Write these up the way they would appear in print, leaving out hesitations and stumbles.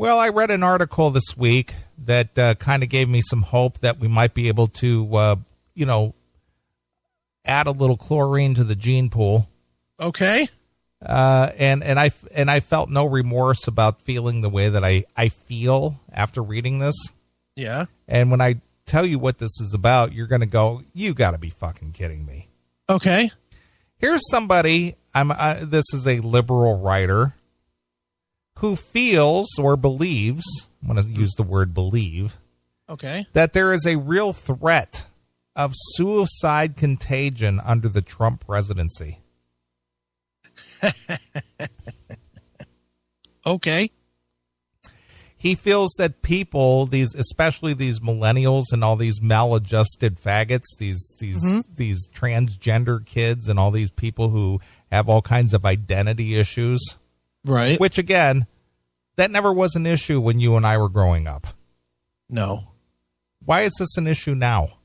Well, I read an article this week that kind of gave me some hope that we might be able to, add a little chlorine to the gene pool. Okay. And I felt no remorse about feeling the way that I feel after reading this. Yeah. And when I tell you what this is about, you're going to go, you got to be fucking kidding me. Okay. Here's somebody, this is a liberal writer who feels or believes, I'm going to use the word believe, okay, that there is a real threat of suicide contagion under the Trump presidency. Okay. He feels that people, especially these millennials and all these maladjusted faggots, these transgender kids and all these people who have all kinds of identity issues. Right. Which, again, that never was an issue when you and I were growing up. No. Why is this an issue now?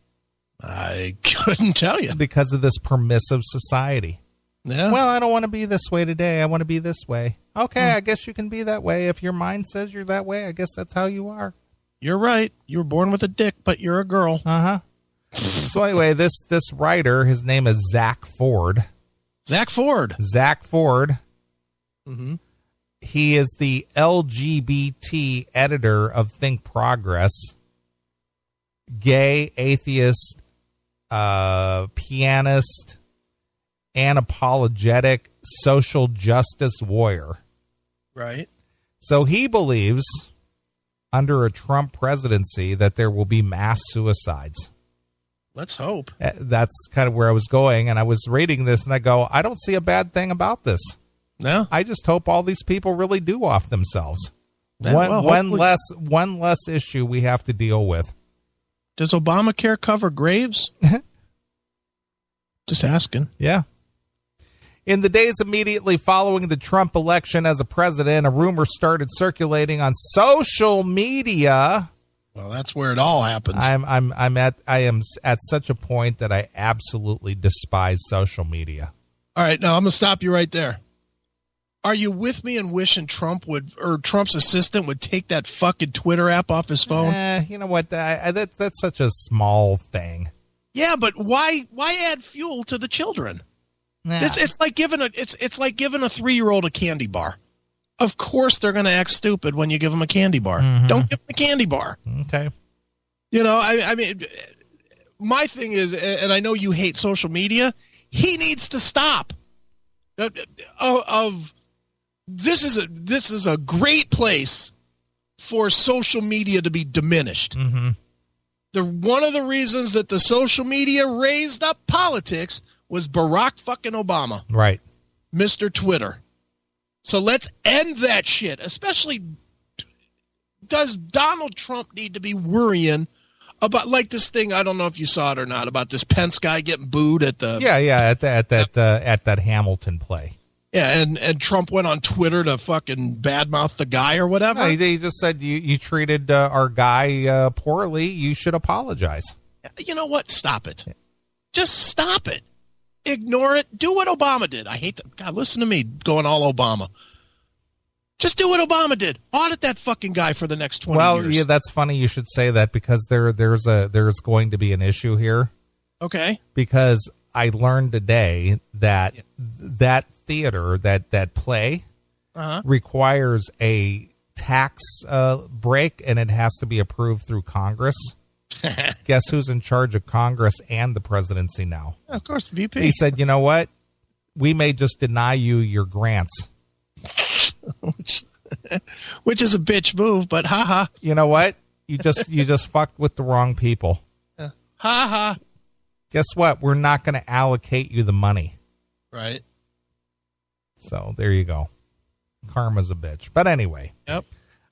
I couldn't tell you. Because of this permissive society. Yeah. Well, I don't want to be this way today. I want to be this way. Okay, I guess you can be that way. If your mind says you're that way, I guess that's how you are. You're right. You were born with a dick, but you're a girl. Uh-huh. So anyway, this writer, his name is Zach Ford. Zach Ford. Mm-hmm. He is the LGBT editor of Think Progress. Gay, atheist, pianist, unapologetic, social justice warrior. Right. So he believes under a Trump presidency that there will be mass suicides. Let's hope. That's kind of where I was going. And I was reading this and I go, I don't see a bad thing about this. No. I just hope all these people really do off themselves. Yeah, one less issue we have to deal with. Does Obamacare cover graves? Just asking. Yeah. In the days immediately following the Trump election as a president, a rumor started circulating on social media. Well, that's where it all happens. I am at such a point that I absolutely despise social media. All right, now I'm gonna stop you right there. Are you with me in wishing Trump's assistant would take that fucking Twitter app off his phone? You know what? That's such a small thing. Yeah, but why add fuel to the children? Nah. It's like giving a 3-year-old a candy bar. Of course they're going to act stupid when you give them a candy bar. Mm-hmm. Don't give them a candy bar. Okay. You know, I mean, my thing is, and I know you hate social media, he needs to stop. This is a great place for social media to be diminished. Mm-hmm. One of the reasons that the social media raised up politics was Barack fucking Obama. Right. Mr. Twitter. So let's end that shit. Especially, does Donald Trump need to be worrying about, like, this thing, I don't know if you saw it or not, about this Pence guy getting booed at the... Yeah, at that Hamilton play. Yeah, and Trump went on Twitter to fucking badmouth the guy or whatever. No, he just said, you treated our guy poorly, you should apologize. You know what? Stop it. Just stop it. Ignore it. Do what Obama did. I hate that. God, listen to me going all Obama. Just do what Obama did. Audit that fucking guy for the next 20 years. Well, yeah, that's funny you should say that because there's going to be an issue here. Okay. Because I learned today that that theater, that play, requires a tax break, and it has to be approved through Congress. Guess who's in charge of Congress and the presidency now? Of course, VP. He said, you know what? We may just deny you your grants. Which is a bitch move, but haha. You know what? You just fucked with the wrong people. Ha. Guess what? We're not going to allocate you the money. Right. So there you go. Karma's a bitch. But anyway. Yep.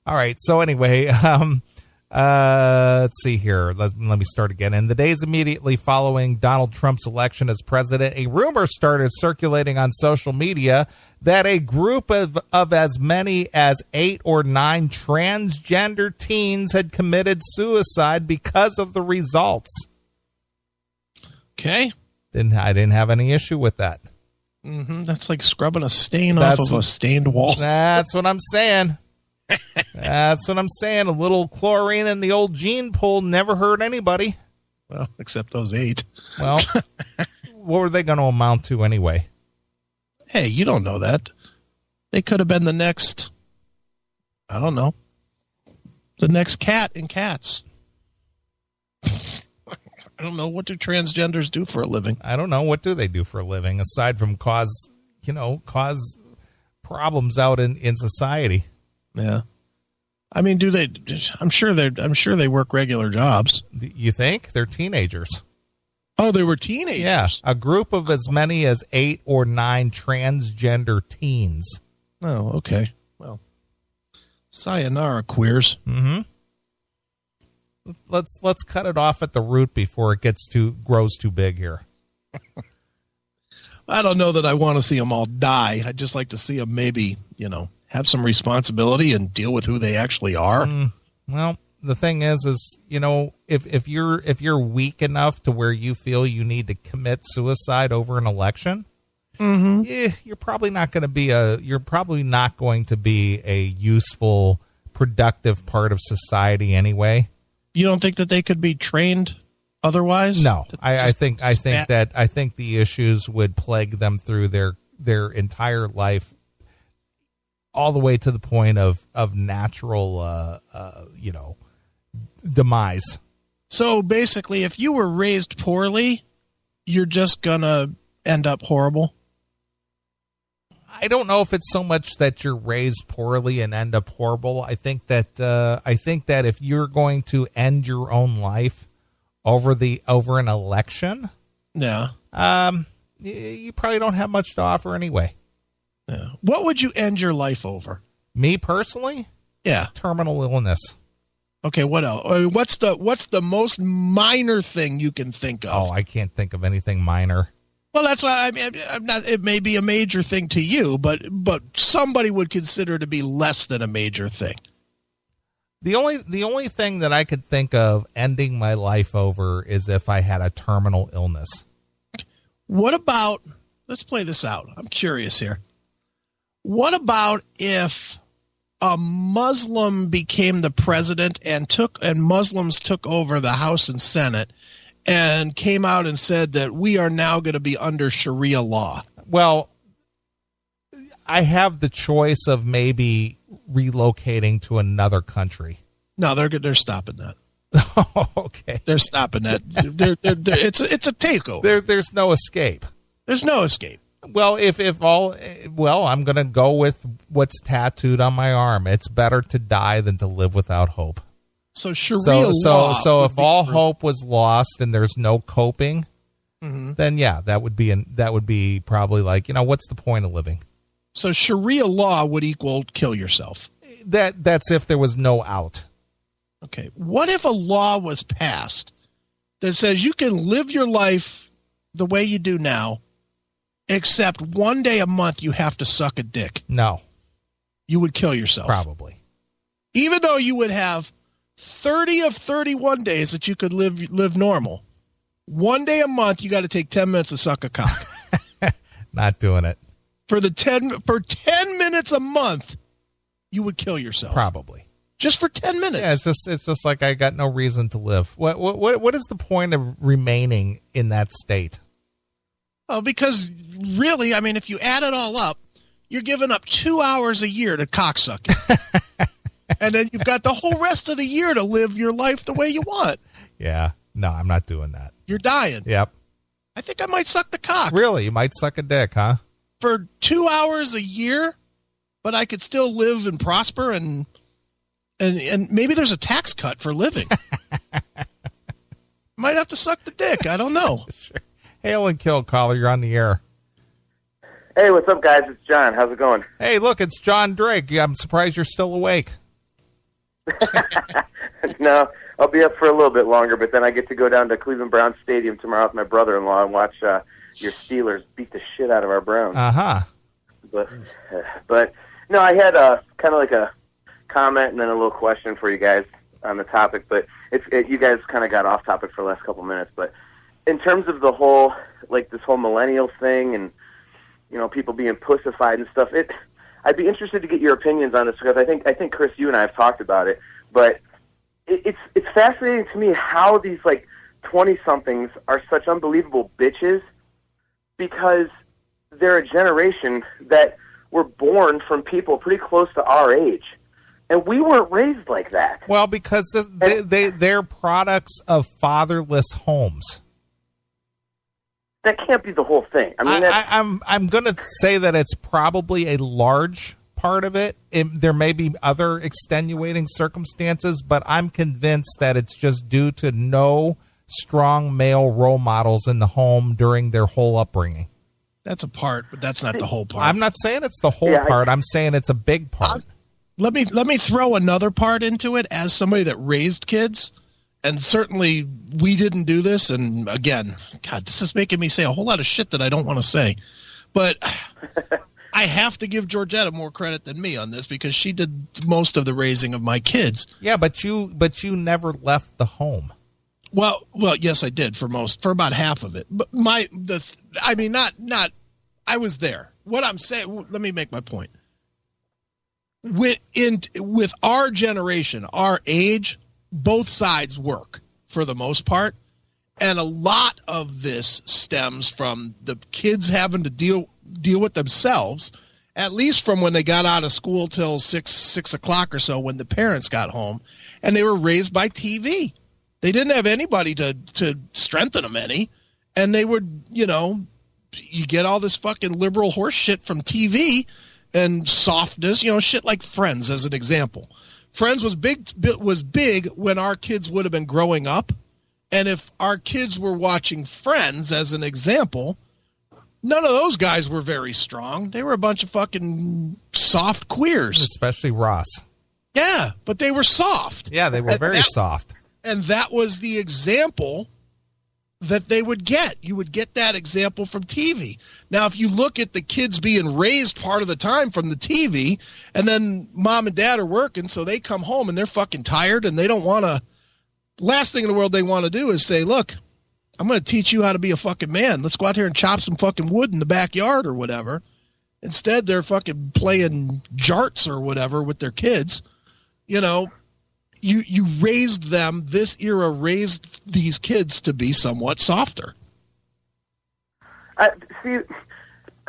All right. So anyway, let's see here. Let me start again. In the days immediately following Donald Trump's election as president, a rumor started circulating on social media that a group of as many as 8 or 9 transgender teens had committed suicide because of the results. Okay. I didn't have any issue with that. That's like scrubbing a stain off of a stained wall. That's what I'm saying. That's what I'm saying. A little chlorine in the old gene pool never hurt anybody. Well, except those 8. Well, what were they going to amount to anyway? Hey, you don't know that. They could have been the next, I don't know, the next cat in Cats. I don't know. What do transgenders do for a living? I don't know. What do they do for a living aside from cause problems out in society? Yeah. I mean, do they? I'm sure they work regular jobs. You think? They're teenagers. Oh, they were teenagers. Yeah, a group of as many as 8 or 9 transgender teens. Oh, okay. Well, sayonara, queers. Mm-hmm. Let's cut it off at the root before it grows too big here. I don't know that I want to see them all die. I'd just like to see them maybe, have some responsibility and deal with who they actually are. Well, the thing is if you're weak enough to where you feel you need to commit suicide over an election, you're probably not going to be a useful, productive part of society anyway. You don't think that they could be trained otherwise? No, I think the issues would plague them through their entire life, all the way to the point of natural, demise. So basically, if you were raised poorly, you're just gonna end up horrible. I don't know if it's so much that you're raised poorly and end up horrible. I think that if you're going to end your own life over an election, yeah, you probably don't have much to offer anyway. Yeah. What would you end your life over? Me personally? Yeah, terminal illness. Okay, what else? What's the most minor thing you can think of? Oh, I can't think of anything minor. Well, that's why I'm not. It may be a major thing to you, but somebody would consider to be less than a major thing. The only thing that I could think of ending my life over is if I had a terminal illness. What about? Let's play this out. I'm curious here. What about if a Muslim became the president and Muslims took over the House and Senate and came out and said that we are now going to be under Sharia law? Well, I have the choice of maybe relocating to another country. No, they're stopping that. Oh, okay. They're stopping that. It's a takeover. There's no escape. There's no escape. Well, I'm going to go with what's tattooed on my arm. It's better to die than to live without hope. So Sharia law. So if all hope was lost and there's no coping, then yeah, that would be probably like, what's the point of living? So Sharia law would equal kill yourself. That's if there was no out. Okay. What if a law was passed that says you can live your life the way you do now, except one day a month you have to suck a dick? No. You would kill yourself. Probably. Even though you would have 30 of 31 days that you could live normal. One day a month you got to take 10 minutes to suck a cock. Not doing it. For 10 minutes a month, you would kill yourself. Probably. Just for 10 minutes. Yeah, it's just like I got no reason to live. What is the point of remaining in that state? Oh, because really, I mean, if you add it all up, you're giving up 2 hours a year to cocksucking. And then you've got the whole rest of the year to live your life the way you want. Yeah. No, I'm not doing that. You're dying. Yep. I think I might suck the cock. Really? You might suck a dick, huh? For 2 hours a year, but I could still live and prosper and maybe there's a tax cut for living. Might have to suck the dick. I don't know. Sure. Hail and kill, caller. You're on the air. Hey, what's up, guys? It's John. How's it going? Hey, look, it's John Drake. I'm surprised you're still awake. No, I'll be up for a little bit longer, but then I get to go down to Cleveland Browns Stadium tomorrow with my brother-in-law and watch your Steelers beat the shit out of our Browns. Uh-huh. But no, I had kind of like a comment and then a little question for you guys on the topic, but you guys kind of got off topic for the last couple minutes, but in terms of the whole, like this whole millennial thing and, people being pussified and stuff, I'd be interested to get your opinions on this because I think Chris, you and I have talked about it, but it's fascinating to me how these like 20-somethings are such unbelievable bitches because they're a generation that were born from people pretty close to our age. And we weren't raised like that. Well, because they're products of fatherless homes. That can't be the whole thing. I mean, I'm going to say that it's probably a large part of it. There may be other extenuating circumstances, but I'm convinced that it's just due to no strong male role models in the home during their whole upbringing. That's a part, but that's not the whole part. I'm not saying it's the whole part. I'm saying it's a big part. Let me throw another part into it as somebody that raised kids, and certainly we didn't do this. And again, God, this is making me say a whole lot of shit that I don't want to say. But I have to give Georgetta more credit than me on this because she did most of the raising of my kids. Yeah, but you never left the home. Well, yes, I did for about half of it. But I was there. What I'm saying, let me make my point. With our generation, our age, both sides work for the most part, and a lot of this stems from the kids having to deal with themselves, at least from when they got out of school till 6 o'clock or so when the parents got home, and they were raised by TV. They didn't have anybody to strengthen them any, and they would, you get all this fucking liberal horse shit from TV and softness, shit like Friends as an example. Friends was big when our kids would have been growing up, and if our kids were watching Friends as an example, none of those guys were very strong. They were a bunch of fucking soft queers. Especially Ross. Yeah, but they were soft. Yeah, they were very soft. And that was the example that they would get. You would get that example from TV. Now, if you look at the kids being raised part of the time from the TV, and then mom and dad are working, so they come home and they're fucking tired and they don't want to. Last thing in the world they want to do is say, look, I'm going to teach you how to be a fucking man. Let's go out here and chop some fucking wood in the backyard or whatever. Instead, they're fucking playing jarts or whatever with their kids. You raised them, this era raised these kids to be somewhat softer. I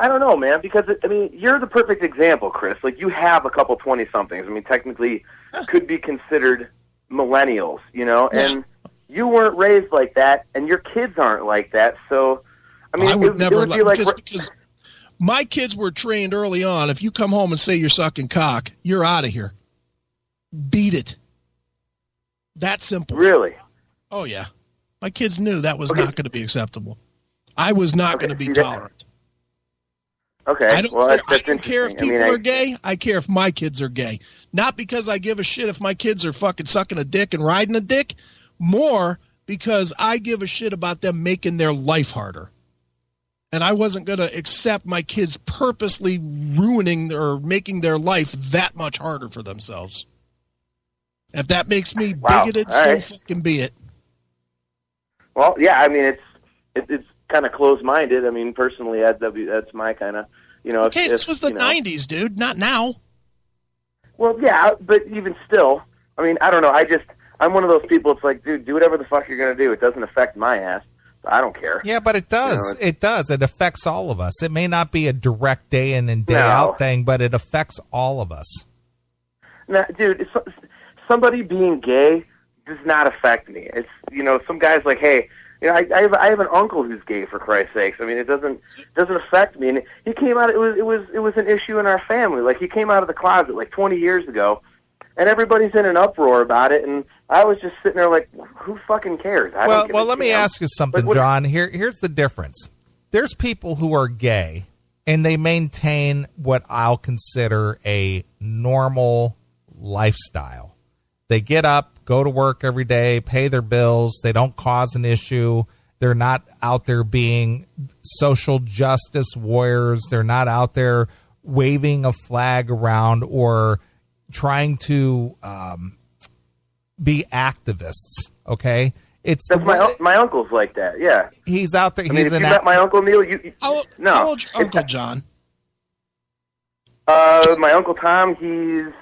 don't know, man, because, you're the perfect example, Chris. Like, you have a couple 20-somethings. Technically could be considered millennials, and you weren't raised like that, and your kids aren't like that, so, I would never it would be like... because my kids were trained early on, if you come home and say you're sucking cock, you're out of here. Beat it. That simple. Really? Oh, yeah. My kids knew that was not going to be acceptable. I was not going to be tolerant. Okay. I don't care if people are gay. I care if my kids are gay. Not because I give a shit if my kids are fucking sucking a dick and riding a dick. More because I give a shit about them making their life harder. And I wasn't going to accept my kids purposely ruining or making their life that much harder for themselves. If that makes me bigoted, so fucking be it. Well, yeah, it's kind of closed-minded. Personally, that's my kind of, Okay, this was the 90s, dude, not now. Well, yeah, but even still, I don't know. I'm one of those people, it's like, dude, do whatever the fuck you're going to do. It doesn't affect my ass. So I don't care. Yeah, but it does. It does. It affects all of us. It may not be a direct day in and day out thing, but it affects all of us. Now, dude, somebody being gay does not affect me. It's, some guy's like, hey, I have an uncle who's gay, for Christ's sakes. It doesn't affect me. And he came out. It was an issue in our family. Like, he came out of the closet like 20 years ago, and everybody's in an uproar about it. And I was just sitting there like, who fucking cares? Well, let me ask you something, John. Here's the difference. There's people who are gay, and they maintain what I'll consider a normal lifestyle. They get up, go to work every day, pay their bills. They don't cause an issue. They're not out there being social justice warriors. They're not out there waving a flag around or trying to be activists. Okay, that's my uncle's like that. Yeah, he's out there. If you met my uncle Neil, How old's your Uncle John? My Uncle Tom, he's,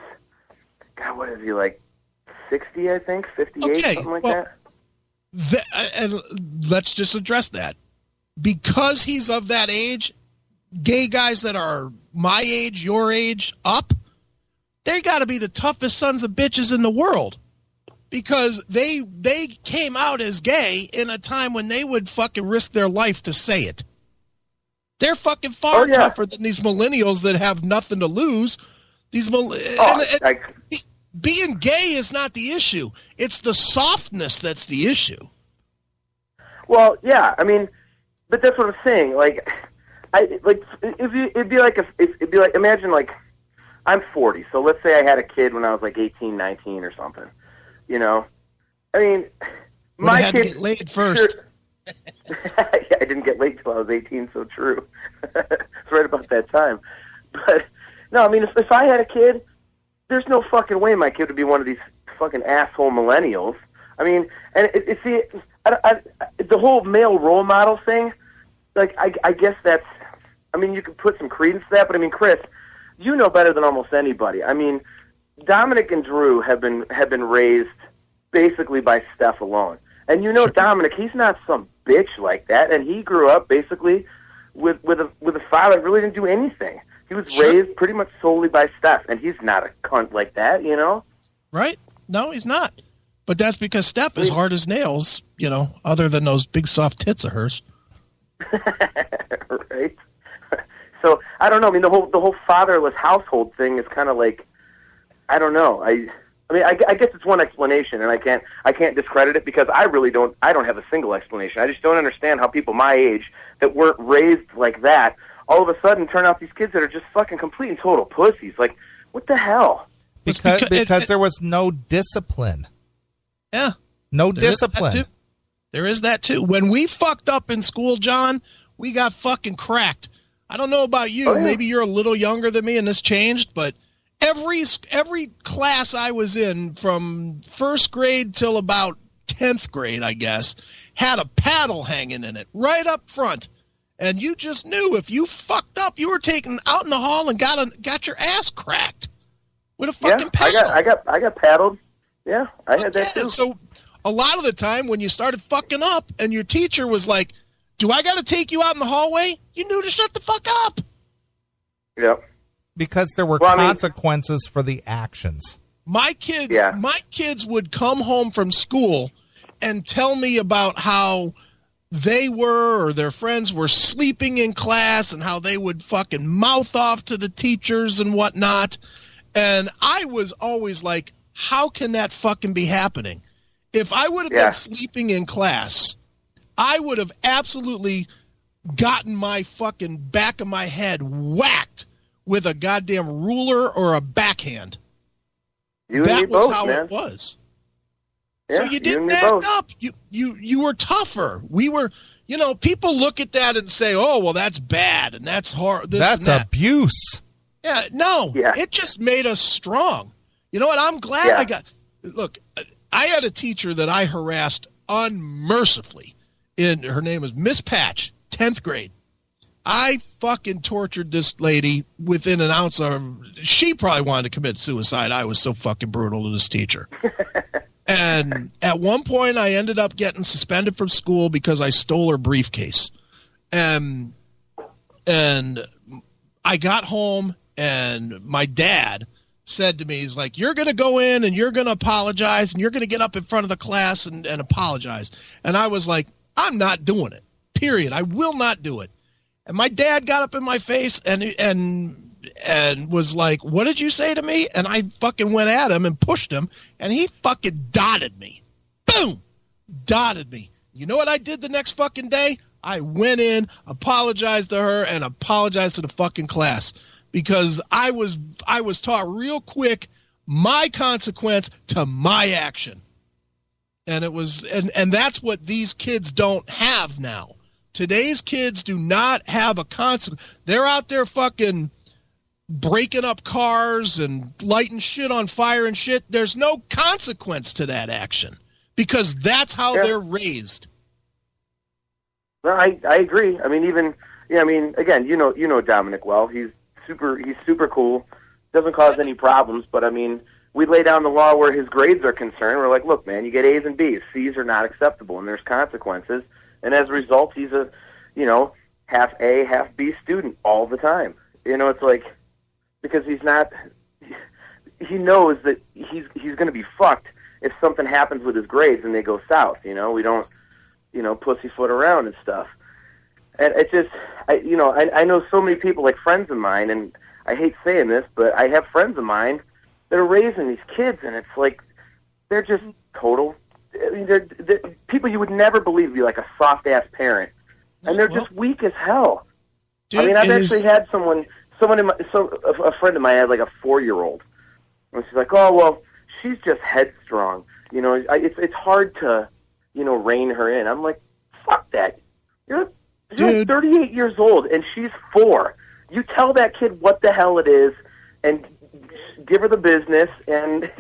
God, what is he, like 60, I think, 58, something like that. And let's just address that. Because he's of that age, gay guys that are my age, your age, up, they got to be the toughest sons of bitches in the world. Because they came out as gay in a time when they would fucking risk their life to say it. They're fucking far tougher than these millennials that have nothing to lose. These being gay is not the issue. It's the softness that's the issue. Well, yeah, I mean, but that's what I'm saying. Like, it'd be like imagine like I'm 40, so let's say I had a kid when I was like 18, 19 or something. You know, I mean, my kid to get laid first. Sure, yeah, I didn't get laid till I was 18, so true. It's right about that time. But no, I mean, if I had a kid, there's no fucking way my kid would be one of these fucking asshole millennials. I mean, and the whole male role model thing, like, I guess that's, I mean, you could put some credence to that, but I mean, Chris, you know better than almost anybody. I mean, Dominic and Drew have been raised basically by Steph alone. And you know, Dominic, he's not some bitch like that, and he grew up basically with a father that really didn't do anything. He was raised pretty much solely by Steph, and he's not a cunt like that, you know? Right? No, he's not. But that's because Steph is hard as nails, you know, other than those big soft tits of hers. Right? So, I don't know. I mean, the whole fatherless household thing is kind of like, I don't know. I guess it's one explanation, and I can't discredit it because I don't have a single explanation. I just don't understand how people my age that weren't raised like that all of a sudden turn out these kids that are just fucking complete and total pussies. Like, what the hell? Because there was no discipline. Yeah. No discipline. There is that too. When we fucked up in school, John, we got fucking cracked. I don't know about you. Oh, yeah. Maybe you're a little younger than me and this changed, but every class I was in from first grade till about 10th grade, I guess, had a paddle hanging in it right up front. And you just knew if you fucked up, you were taken out in the hall and got your ass cracked with a fucking paddle. I got paddled. Yeah, I had that too. So a lot of the time when you started fucking up and your teacher was like, do I got to take you out in the hallway? You knew to shut the fuck up. Yep. Because there were consequences for the actions. My kids would come home from school and tell me about how they were or their friends were sleeping in class and how they would fucking mouth off to the teachers and whatnot. And I was always like, how can that fucking be happening? If I would have been sleeping in class, I would have absolutely gotten my fucking back of my head whacked with a goddamn ruler or a backhand. That was how it was. Yeah, so you didn't act up. You were tougher. We were, you know, people look at that and say, oh, well, that's bad and that's hard. That's abuse. Yeah, no, it just made us strong. You know what? I'm glad look, I had a teacher that I harassed unmercifully. Her name was Miss Patch, 10th grade. I fucking tortured this lady within an ounce of... She probably wanted to commit suicide. I was so fucking brutal to this teacher. And at one point, I ended up getting suspended from school because I stole her briefcase. And I got home, and my dad said to me, he's like, you're going to go in, and you're going to apologize, and you're going to get up in front of the class and apologize. And I was like, I'm not doing it, period. I will not do it. And my dad got up in my face and was like, what did you say to me? And I fucking went at him and pushed him, and he fucking dotted me. Boom! Dotted me. You know what I did the next fucking day? I went in, apologized to her, and apologized to the fucking class. Because I was taught real quick my consequence to my action. And it was and that's what these kids don't have now. Today's kids do not have a consequence. They're out there fucking breaking up cars and lighting shit on fire and shit. There's no consequence to that action because that's how they're raised. No, I agree. I mean, again, you know Dominic well. He's super cool, doesn't cause any problems. But I mean, we lay down the law where his grades are concerned. We're like, look, man, you get A's and B's. C's are not acceptable, and there's consequences. And as a result, he's a, half A, half B student all the time. It's like, because he knows that he's going to be fucked if something happens with his grades and they go south. We don't, pussyfoot around and stuff. And it just, I know so many people, like friends of mine, and I hate saying this, but I have friends of mine that are raising these kids, and it's like, they're just total, they're people you would never believe be like a soft-ass parent. And they're just weak as hell. Dude, I mean, I've actually had a friend of mine had like a 4-year-old. And she's like, oh, well, she's just headstrong. It's hard to, rein her in. I'm like, fuck that. You're 38 years old, and she's 4. You tell that kid what the hell it is, and give her the business, and,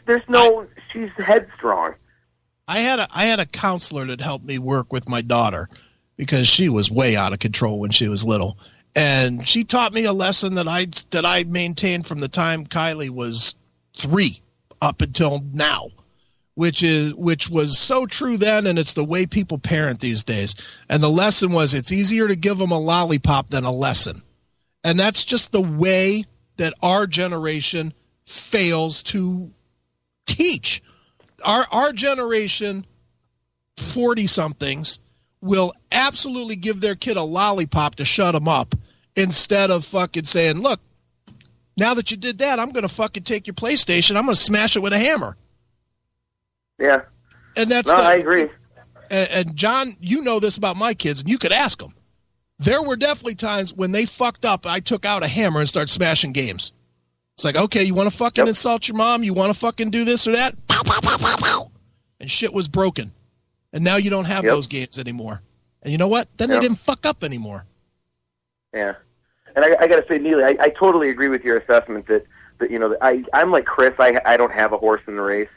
there's no, she's headstrong. I had a counselor that helped me work with my daughter because she was way out of control when she was little. And she taught me a lesson that I maintained from the time Kylie was 3 up until now, which was so true then, and it's the way people parent these days. And the lesson was, it's easier to give them a lollipop than a lesson. And that's just the way that our generation fails to teach. Our generation, 40-somethings, will absolutely give their kid a lollipop to shut them up instead of fucking saying, look, now that you did that, I'm going to fucking take your PlayStation. I'm going to smash it with a hammer. Yeah. And I agree. And John, you know this about my kids, and you could ask them. There were definitely times when they fucked up, I took out a hammer and started smashing games. It's like, okay, you want to fucking insult your mom? You want to fucking do this or that? Pow, pow, pow, pow, pow. And shit was broken. And now you don't have those games anymore. And you know what? Then they didn't fuck up anymore. Yeah. And I got to say, Neely, I totally agree with your assessment that I'm like Chris. I don't have a horse in the race.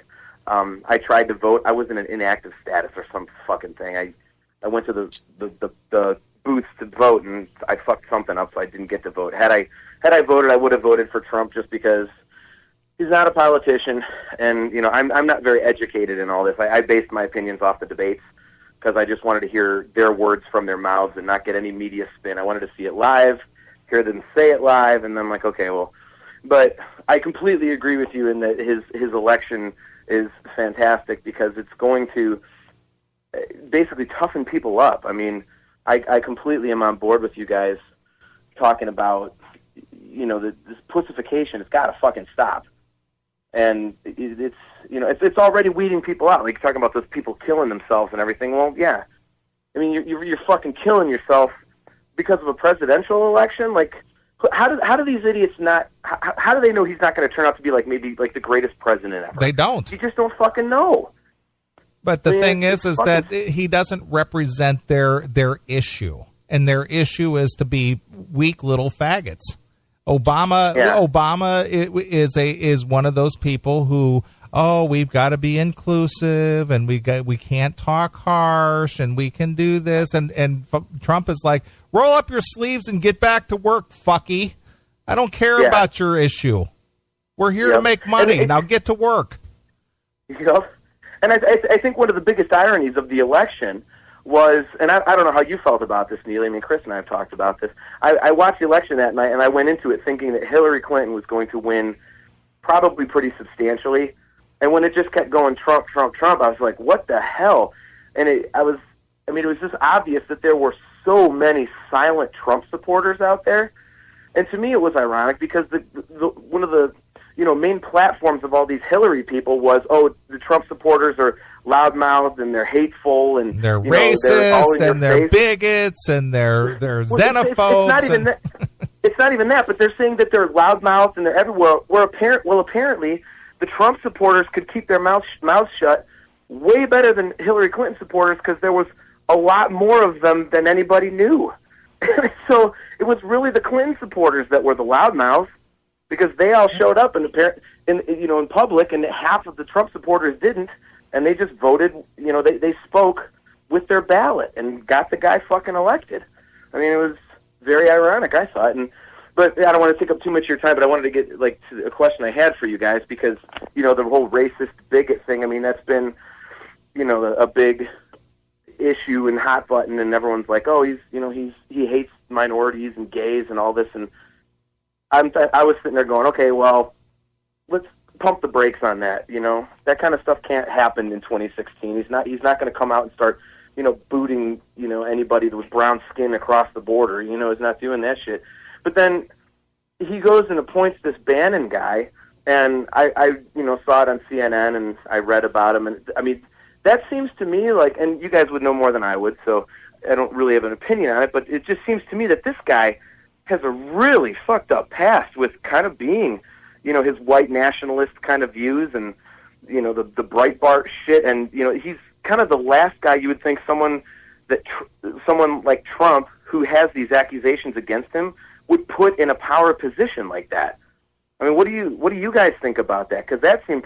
I tried to vote. I was in an inactive status or some fucking thing. I went to the booths to vote, and I fucked something up, so I didn't get to vote. Had I voted, I would have voted for Trump just because he's not a politician, and I'm not very educated in all this. I based my opinions off the debates because I just wanted to hear their words from their mouths and not get any media spin. I wanted to see it live, hear them say it live, and then I'm like, okay, well. But I completely agree with you in that his election is fantastic because it's going to basically toughen people up. I mean, I completely am on board with you guys talking about, this pussification. It's got to fucking stop. And it's already weeding people out. Like, talking about those people killing themselves and everything. Well, yeah. I mean, you're fucking killing yourself because of a presidential election. Like, how do these idiots not? How do they know he's not going to turn out to be maybe the greatest president ever? They don't. You just don't fucking know. But the thing is that he doesn't represent their issue, and their issue is to be weak little faggots. Obama is one of those people who, we've got to be inclusive, and we can't talk harsh, and we can do this, and Trump is like, roll up your sleeves and get back to work, fucky. I don't care about your issue. We're here to make money. Now get to work. And I think one of the biggest ironies of the election was, and I don't know how you felt about this, Neil. I mean, Chris and I have talked about this. I watched the election that night, and I went into it thinking that Hillary Clinton was going to win probably pretty substantially. And when it just kept going Trump, Trump, Trump, I was like, what the hell? And it was just obvious that there were so many silent Trump supporters out there. And to me, it was ironic because one of the main platforms of all these Hillary people was, the Trump supporters are loudmouthed and they're hateful and they're racist and they're bigots and they're xenophobes. It's not even that, but they're saying that they're loudmouthed and they're everywhere. Apparently, the Trump supporters could keep their mouths shut way better than Hillary Clinton supporters because there was a lot more of them than anybody knew. So it was really the Clinton supporters that were the loudmouths, because they all showed up in public, and half of the Trump supporters didn't, and they just voted. They spoke with their ballot and got the guy fucking elected. I mean, it very ironic. I thought, but I don't want to take up too much of your time. But I wanted to get to a question I had for you guys because the whole racist bigot thing. I mean, that's been a big issue and hot button, and everyone's like, oh, he hates minorities and gays and all this, and I was sitting there going, okay, well, let's pump the brakes on that. That kind of stuff can't happen in 2016. He's not going to come out and start booting anybody with brown skin across the border. He's not doing that shit. But then he goes and appoints this Bannon guy, and I saw it on CNN and I read about him, and I mean, that seems to me like, and you guys would know more than I would, so I don't really have an opinion on it, but it just seems to me that this guy has a really fucked up past with kind of being, his white nationalist kind of views and, the Breitbart shit, and, he's kind of the last guy you would think someone like Trump, who has these accusations against him, would put in a power position like that. I mean, what do you guys think about that? Because that seemed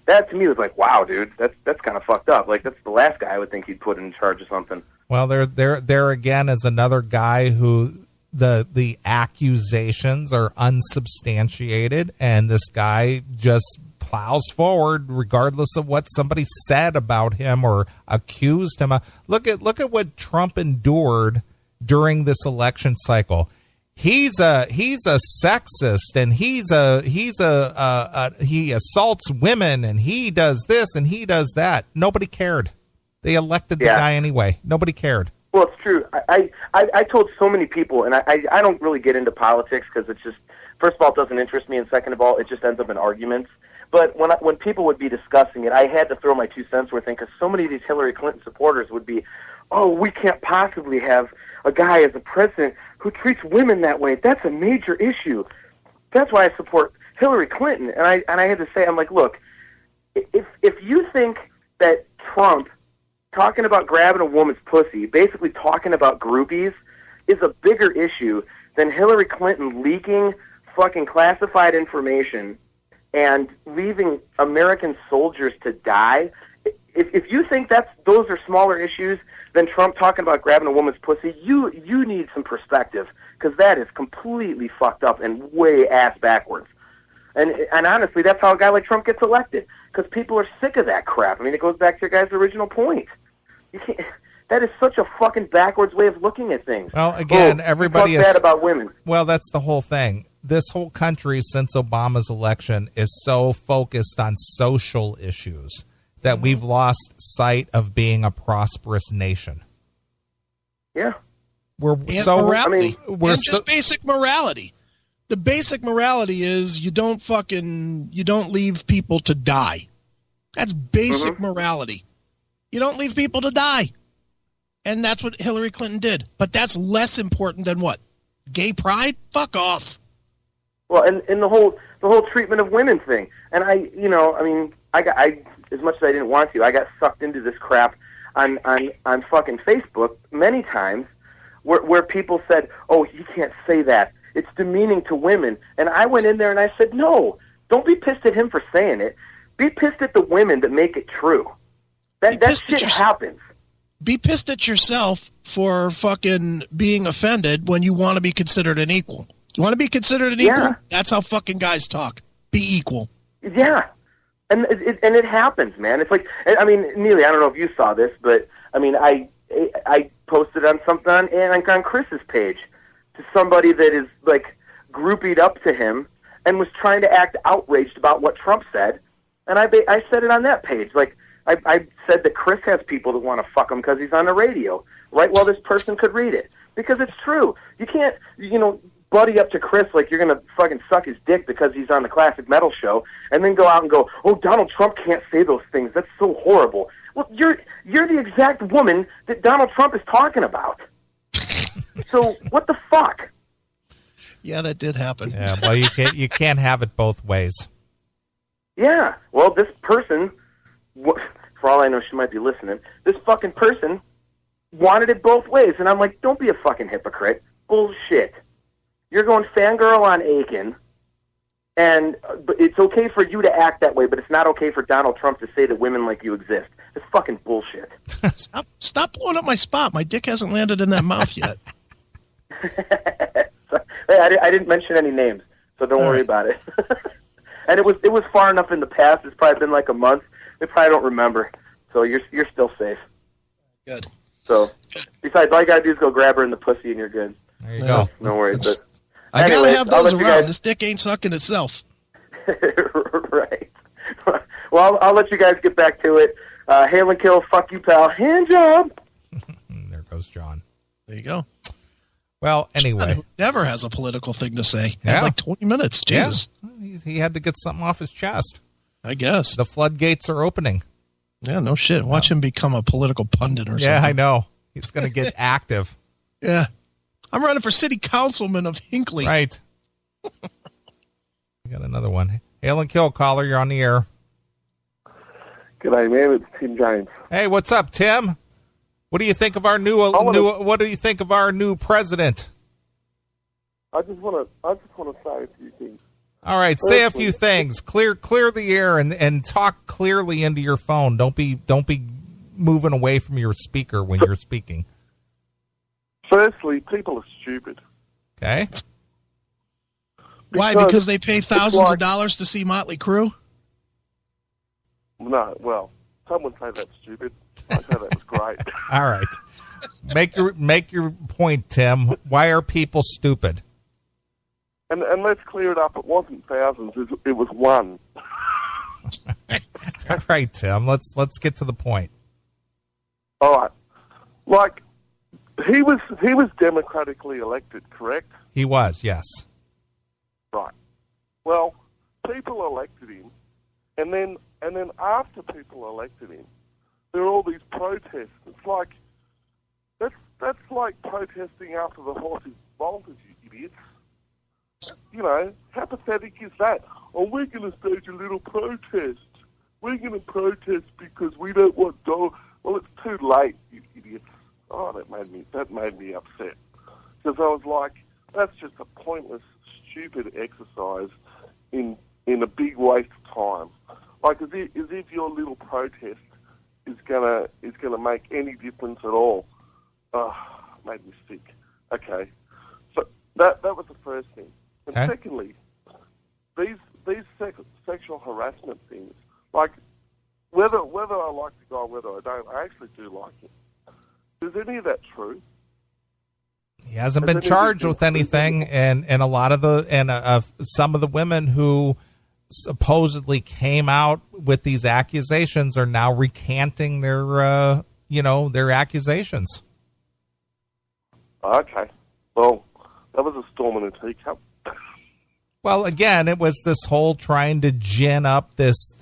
that to me was like, wow, dude, that's kind of fucked up. Like, that's the last guy I would think he'd put in charge of something. Well, there again is another guy who the accusations are unsubstantiated, and this guy just plows forward regardless of what somebody said about him or accused him of. Look at what Trump endured during this election cycle. He's a sexist, and he assaults women, and he does this and he does that. Nobody cared. They elected the guy anyway. Nobody cared. Well, it's true. I told so many people, and I don't really get into politics because it's just, first of all, it doesn't interest me, and second of all, it just ends up in arguments. But when people would be discussing it, I had to throw my 2 cents worth in because so many of these Hillary Clinton supporters would be, oh, we can't possibly have a guy as a president who treats women that way. That's a major issue. That's why I support Hillary Clinton. And I had to say, I'm like, look, if you think that Trump talking about grabbing a woman's pussy, basically talking about groupies, is a bigger issue than Hillary Clinton leaking fucking classified information and leaving American soldiers to die, if you think those are smaller issues than Trump talking about grabbing a woman's pussy, you need some perspective, because that is completely fucked up and way ass backwards. And honestly, that's how a guy like Trump gets elected, because people are sick of that crap. I mean, it goes back to your guy's original point. You can't, that is such a fucking backwards way of looking at things. Well, again, everybody is bad about women. Well, that's the whole thing. This whole country, since Obama's election, is so focused on social issues that we've lost sight of being a prosperous nation. Yeah. Morality. Just basic morality. The basic morality is you don't leave people to die. That's basic morality. You don't leave people to die. And that's what Hillary Clinton did. But that's less important than what? Gay pride? Fuck off. Well, and the whole treatment of women thing. And I as much as I didn't want to, I got sucked into this crap on fucking Facebook many times where people said, oh, you can't say that. It's demeaning to women. And I went in there and I said, no, don't be pissed at him for saying it. Be pissed at the women that make it true. That shit happens. Be pissed at yourself for fucking being offended when you want to be considered an equal. You want to be considered an equal? That's how fucking guys talk. Be equal. Yeah. And it happens, man. It's like, I mean, Neely, I don't know if you saw this, but I mean, I posted on something on Chris's page to somebody that is like groupied up to him and was trying to act outraged about what Trump said, and I said it on that page. Like I said that Chris has people that want to fuck him because he's on the radio, right? Well, this person could read it because it's true. You can't, buddy up to Chris like you're going to fucking suck his dick because he's on the Classic Metal Show, and then go out and go, oh, Donald Trump can't say those things. That's so horrible. Well, you're the exact woman that Donald Trump is talking about. So what the fuck? Yeah, that did happen. Yeah, well, you can't have it both ways. Yeah. Well, this person, for all I know, she might be listening. This fucking person wanted it both ways, and I'm like, don't be a fucking hypocrite. Bullshit. You're going fangirl on Aiken, and it's okay for you to act that way, but it's not okay for Donald Trump to say that women like you exist. It's fucking bullshit. Stop blowing up my spot. My dick hasn't landed in that mouth yet. So, hey, I didn't mention any names, so don't worry about it. And it was far enough in the past. It's probably been like a month. They probably don't remember, so you're still safe. Good. So, besides, all you gotta do is go grab her in the pussy, and you're good. There you go. No worries. But I anyways, gotta have I'll those let you around. guys- This dick ain't sucking itself. Right. Well, I'll let you guys get back to it. Hail and kill. Fuck you, pal. Hand job. There goes John. There you go. Well, anyway. Never has a political thing to say. Yeah. Had like 20 minutes. Jesus. Yeah. He had to get something off his chest. I guess. The floodgates are opening. Yeah, no shit. Watch him become a political pundit or something. Yeah, I know. He's going to get active. Yeah. I'm running for city councilman of Hinckley. Right. We got another one. Hail and kill, caller. You're on the air. G'day, man. It's Tim James. Hey, what's up, Tim? What do you think of our what do you think of our new president? I just want to say a few things. All right, say a few things. Clear the air and talk clearly into your phone. Don't be moving away from your speaker when you're speaking. Firstly, people are stupid. Okay. Why? Because they pay thousands of dollars to see Motley Crue? No, well, some would say that's stupid. I say that was great. All right. Make your point, Tim. Why are people stupid? And let's clear it up. It wasn't thousands. It was one. All right, Tim. Let's get to the point. All right. Like, he was democratically elected, correct? He was, yes. Right. Well, people elected him, and then after people elected him, there are all these protests. It's like that's like protesting after the horse is bolted, you idiots. You know, how pathetic is that? Oh, we're going to stage a little protest. We're going to protest because we don't want dollars. Well, it's too late, you idiots. Oh, that made me upset. Because I was like, that's just a pointless, stupid exercise in a big waste of time. Like as if your little protest is gonna make any difference at all. Oh, made me sick. Okay, so that was the first thing. And okay. Secondly, these sexual harassment things, like whether I like the guy, whether I don't, I actually do like him. Is any of that true? He hasn't been charged with anything, and a lot of some of the women who supposedly came out with these accusations are now recanting their accusations. Okay, well, that was a storm in a teacup. Well, again, it was this whole trying to gin up this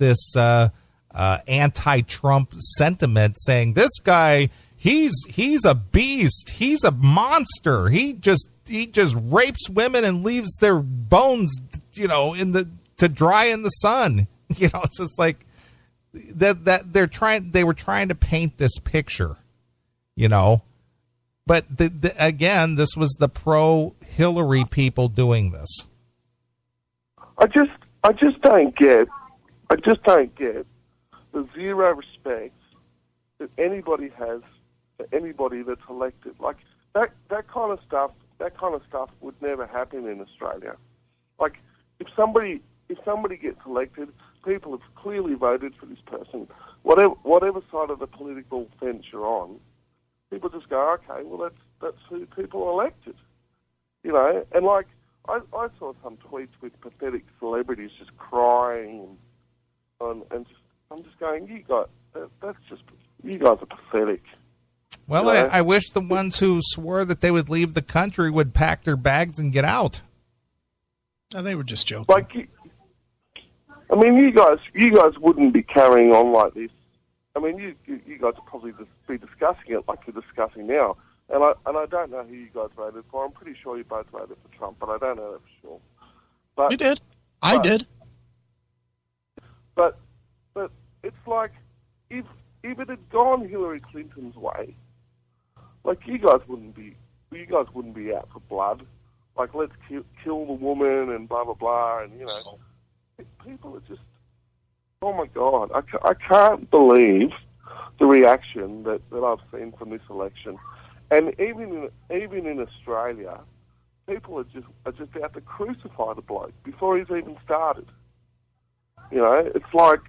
anti-Trump sentiment, saying this guy. He's a beast. He's a monster. He just rapes women and leaves their bones, to dry in the sun. It's just like that they were trying to paint this picture, But again, this was the pro-Hillary people doing this. I just don't get the zero respect that anybody has for anybody that's elected. Like that kind of stuff would never happen in Australia. Like if somebody gets elected, people have clearly voted for this person. Whatever side of the political fence you're on, people just go, okay, well that's who people elected. And like I saw some tweets with pathetic celebrities just crying and just I'm just going, you guys are pathetic. Well, I wish the ones who swore that they would leave the country would pack their bags and get out. No, they were just joking. Like, I mean, you guys wouldn't be carrying on like this. I mean, you guys would probably just be discussing it like you're discussing now. And I don't know who you guys voted for. I'm pretty sure you both voted for Trump, but I don't know that for sure. But you did. I did. But it's like if it had gone Hillary Clinton's way, like you guys wouldn't be out for blood. Like let's kill the woman and blah blah blah, and people are just, oh my God, I can't believe the reaction that I've seen from this election. And even in Australia, people are just out to crucify the bloke before he's even started. You know, it's like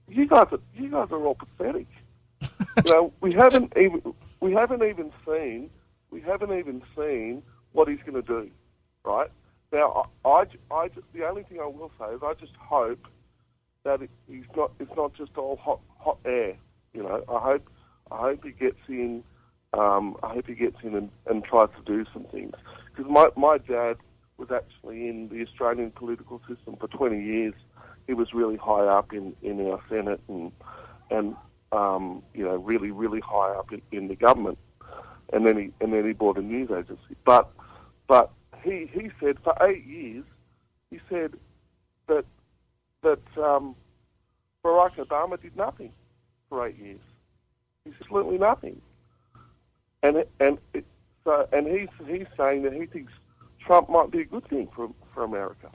you guys are all pathetic. You know, we haven't even seen what he's going to do, right? Now, the only thing I will say is I just hope that it's not just all hot air. You know, I hope he gets in. I hope he gets in and tries to do some things. Because my dad was actually in the Australian political system for 20 years. He was really high up in our Senate and you know, really, really high up in the government. And then he bought a news agency. But he said for 8 years, he said that Barack Obama did nothing for 8 years. Absolutely nothing. And he's saying that he thinks Trump might be a good thing for America.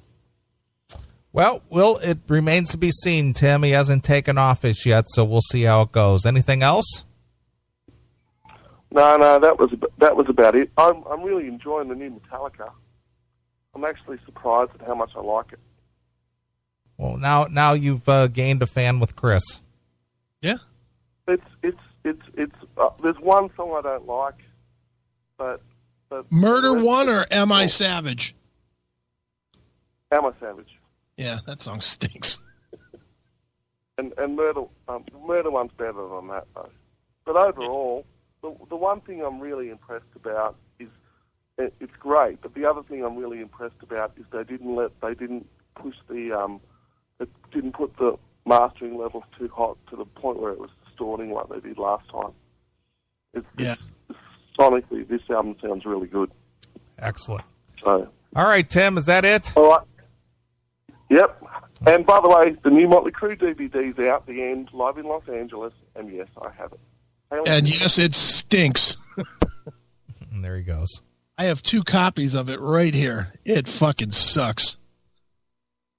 Well, it remains to be seen, Tim. He hasn't taken office yet, so we'll see how it goes. Anything else? No, that was about it. I'm really enjoying the new Metallica. I'm actually surprised at how much I like it. Well, now you've gained a fan with Chris. Yeah. It's there's one song I don't like, but Murder One or Am I Savage? Am I Savage? Yeah, that song stinks. And Murder One's better than that though. But overall, the one thing I'm really impressed about is it's great. But the other thing I'm really impressed about is they didn't put the mastering levels too hot to the point where it was distorting like they did last time. Sonically, this album sounds really good. Excellent. So, all right, Tim, is that it? All right. Yep. And by the way, the new Motley Crue DVD's out, The End, live in Los Angeles, and yes, I have it. And yes, it stinks. And there he goes. I have 2 copies of it right here. It fucking sucks.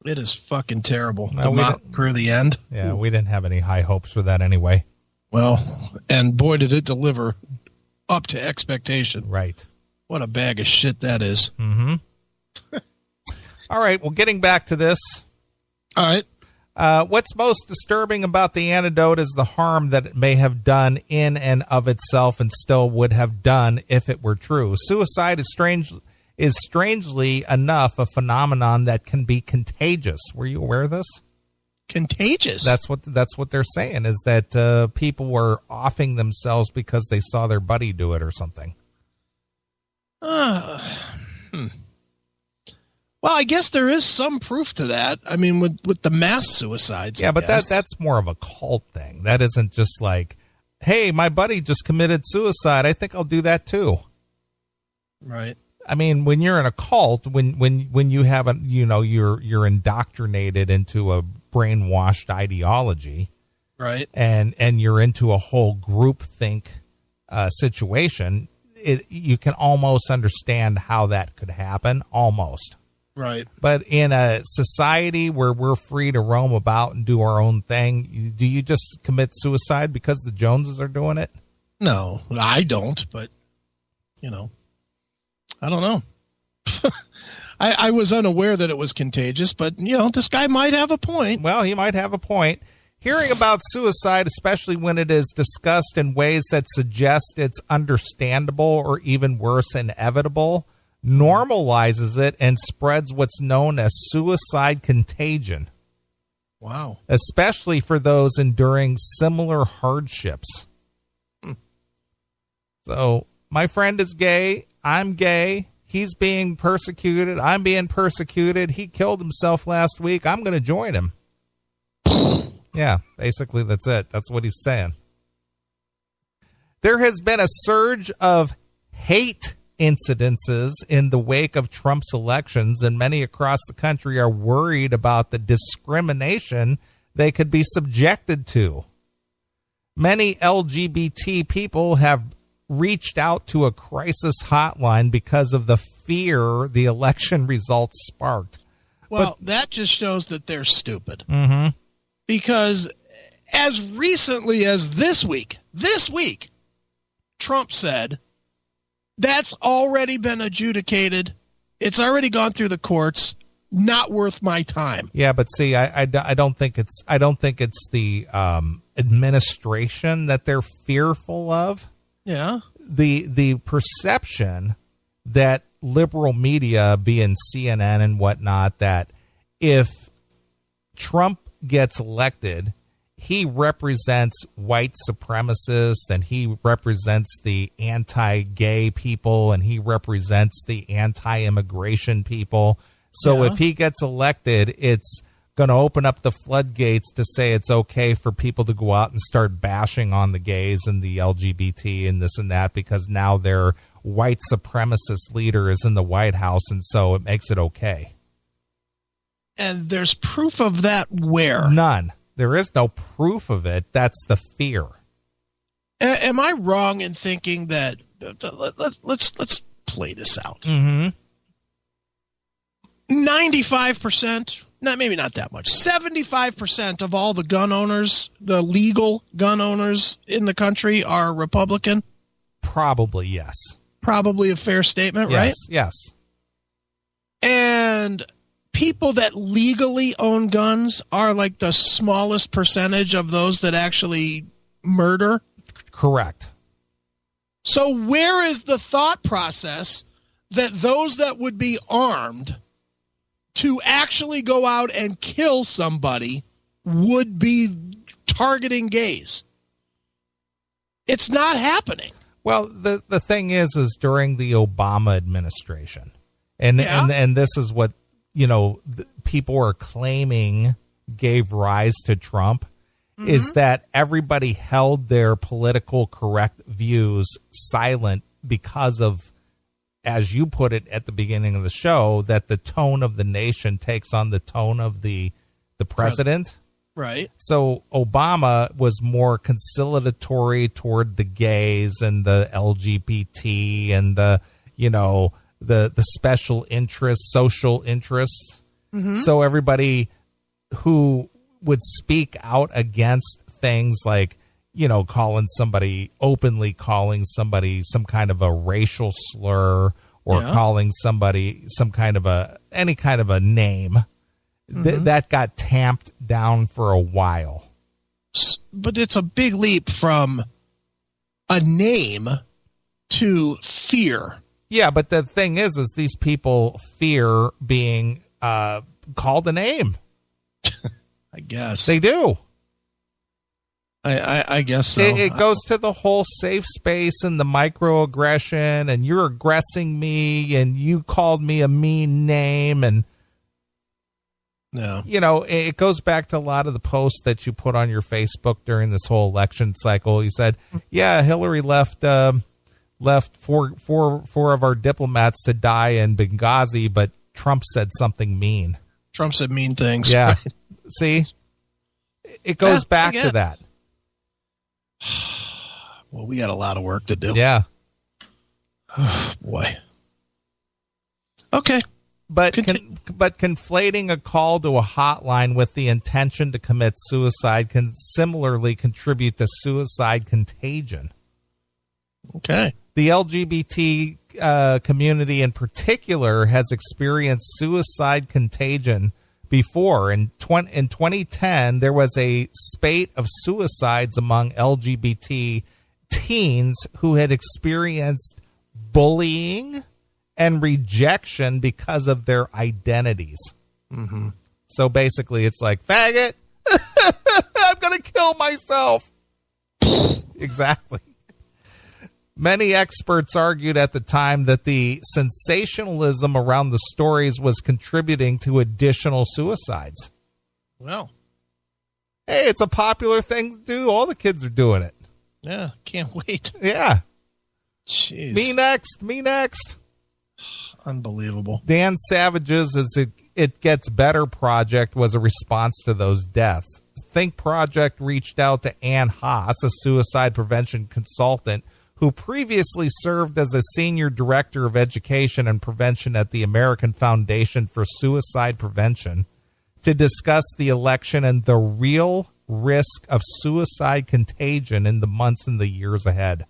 It is fucking terrible. No, the Motley Crue, The End. Yeah, we didn't have any high hopes for that anyway. Well, and boy, did it deliver up to expectation. Right. What a bag of shit that is. Mm-hmm. All right, well, getting back to this. All right. What's most disturbing about the antidote is the harm that it may have done in and of itself and still would have done if it were true. Suicide is strangely enough a phenomenon that can be contagious. Were you aware of this? Contagious? That's what they're saying, is that people were offing themselves because they saw their buddy do it or something. Well, I guess there is some proof to that. I mean, with the mass suicides. Yeah, but that's more of a cult thing. That isn't just like, hey, my buddy just committed suicide. I think I'll do that too. Right. I mean, when you're in a cult, when you have you're indoctrinated into a brainwashed ideology, right, and you're into a whole groupthink situation, you can almost understand how that could happen, almost. Right. But in a society where we're free to roam about and do our own thing, do you just commit suicide because the Joneses are doing it? No, I don't, but, I don't know. I was unaware that it was contagious, but, this guy might have a point. Well, he might have a point. Hearing about suicide, especially when it is discussed in ways that suggest it's understandable or even worse, inevitable, normalizes it and spreads what's known as suicide contagion. Wow. Especially for those enduring similar hardships. So, my friend is gay. I'm gay. He's being persecuted. I'm being persecuted. He killed himself last week. I'm going to join him. Yeah, basically that's it. That's what he's saying. There has been a surge of hate incidences in the wake of Trump's elections, and many across the country are worried about the discrimination they could be subjected to. Many LGBT people have reached out to a crisis hotline because of the fear the election results sparked. Well, that just shows that they're stupid. Mm-hmm. Because as recently as this week, Trump said, that's already been adjudicated. It's already gone through the courts. Not worth my time. Yeah, but see, I don't think it's the administration that they're fearful of. Yeah. The perception that liberal media, being CNN and whatnot, that if Trump gets elected, he represents white supremacists and he represents the anti-gay people and he represents the anti-immigration people. So if he gets elected, it's going to open up the floodgates to say it's okay for people to go out and start bashing on the gays and the LGBT and this and that, because now their white supremacist leader is in the White House, and so it makes it okay. And there's proof of that where? None. There is no proof of it. That's the fear. Am I wrong in thinking that let's play this out? Mm-hmm. 95%, maybe not that much, 75% of all the gun owners, the legal gun owners in the country, are Republican? Probably, yes. Probably a fair statement, right? Yes. And people that legally own guns are like the smallest percentage of those that actually murder? Correct. So where is the thought process that those that would be armed to actually go out and kill somebody would be targeting gays? It's not happening. Well, the thing is during the Obama administration, and this is what, people are claiming gave rise to Trump, is that everybody held their political correct views silent because of, as you put it at the beginning of the show, that the tone of the nation takes on the tone of the president. Right. So Obama was more conciliatory toward the gays and the LGBT and the special interests, social interests. Mm-hmm. So everybody who would speak out against things like, openly calling somebody some kind of a racial slur or calling somebody any kind of a name, that got tamped down for a while. But it's a big leap from a name to fear. Yeah, but the thing is these people fear being called a name. I guess. They do. I guess so. It goes to the whole safe space and the microaggression, and you're aggressing me, and you called me a mean name, and it goes back to a lot of the posts that you put on your Facebook during this whole election cycle. You said, "Yeah, Hillary left four of our diplomats to die in Benghazi, but Trump said something mean." Trump said mean things. Yeah. Right? See, it goes back to that. Well, we got a lot of work to do. Yeah. Oh, boy. Okay. But conflating a call to a hotline with the intention to commit suicide can similarly contribute to suicide contagion. Okay. The LGBT community in particular has experienced suicide contagion before. In 2010, there was a spate of suicides among LGBT teens who had experienced bullying and rejection because of their identities. Mm-hmm. So basically, it's like, faggot, I'm going to kill myself. Exactly. Many experts argued at the time that the sensationalism around the stories was contributing to additional suicides. Well, hey, it's a popular thing to do. All the kids are doing it. Yeah, can't wait. Yeah. Jeez. Me next. Unbelievable. Dan Savage's It Gets Better project was a response to those deaths. Think Project reached out to Ann Haas, a suicide prevention consultant who previously served as a senior director of education and prevention at the American Foundation for Suicide Prevention, to discuss the election and the real risk of suicide contagion in the months and the years ahead.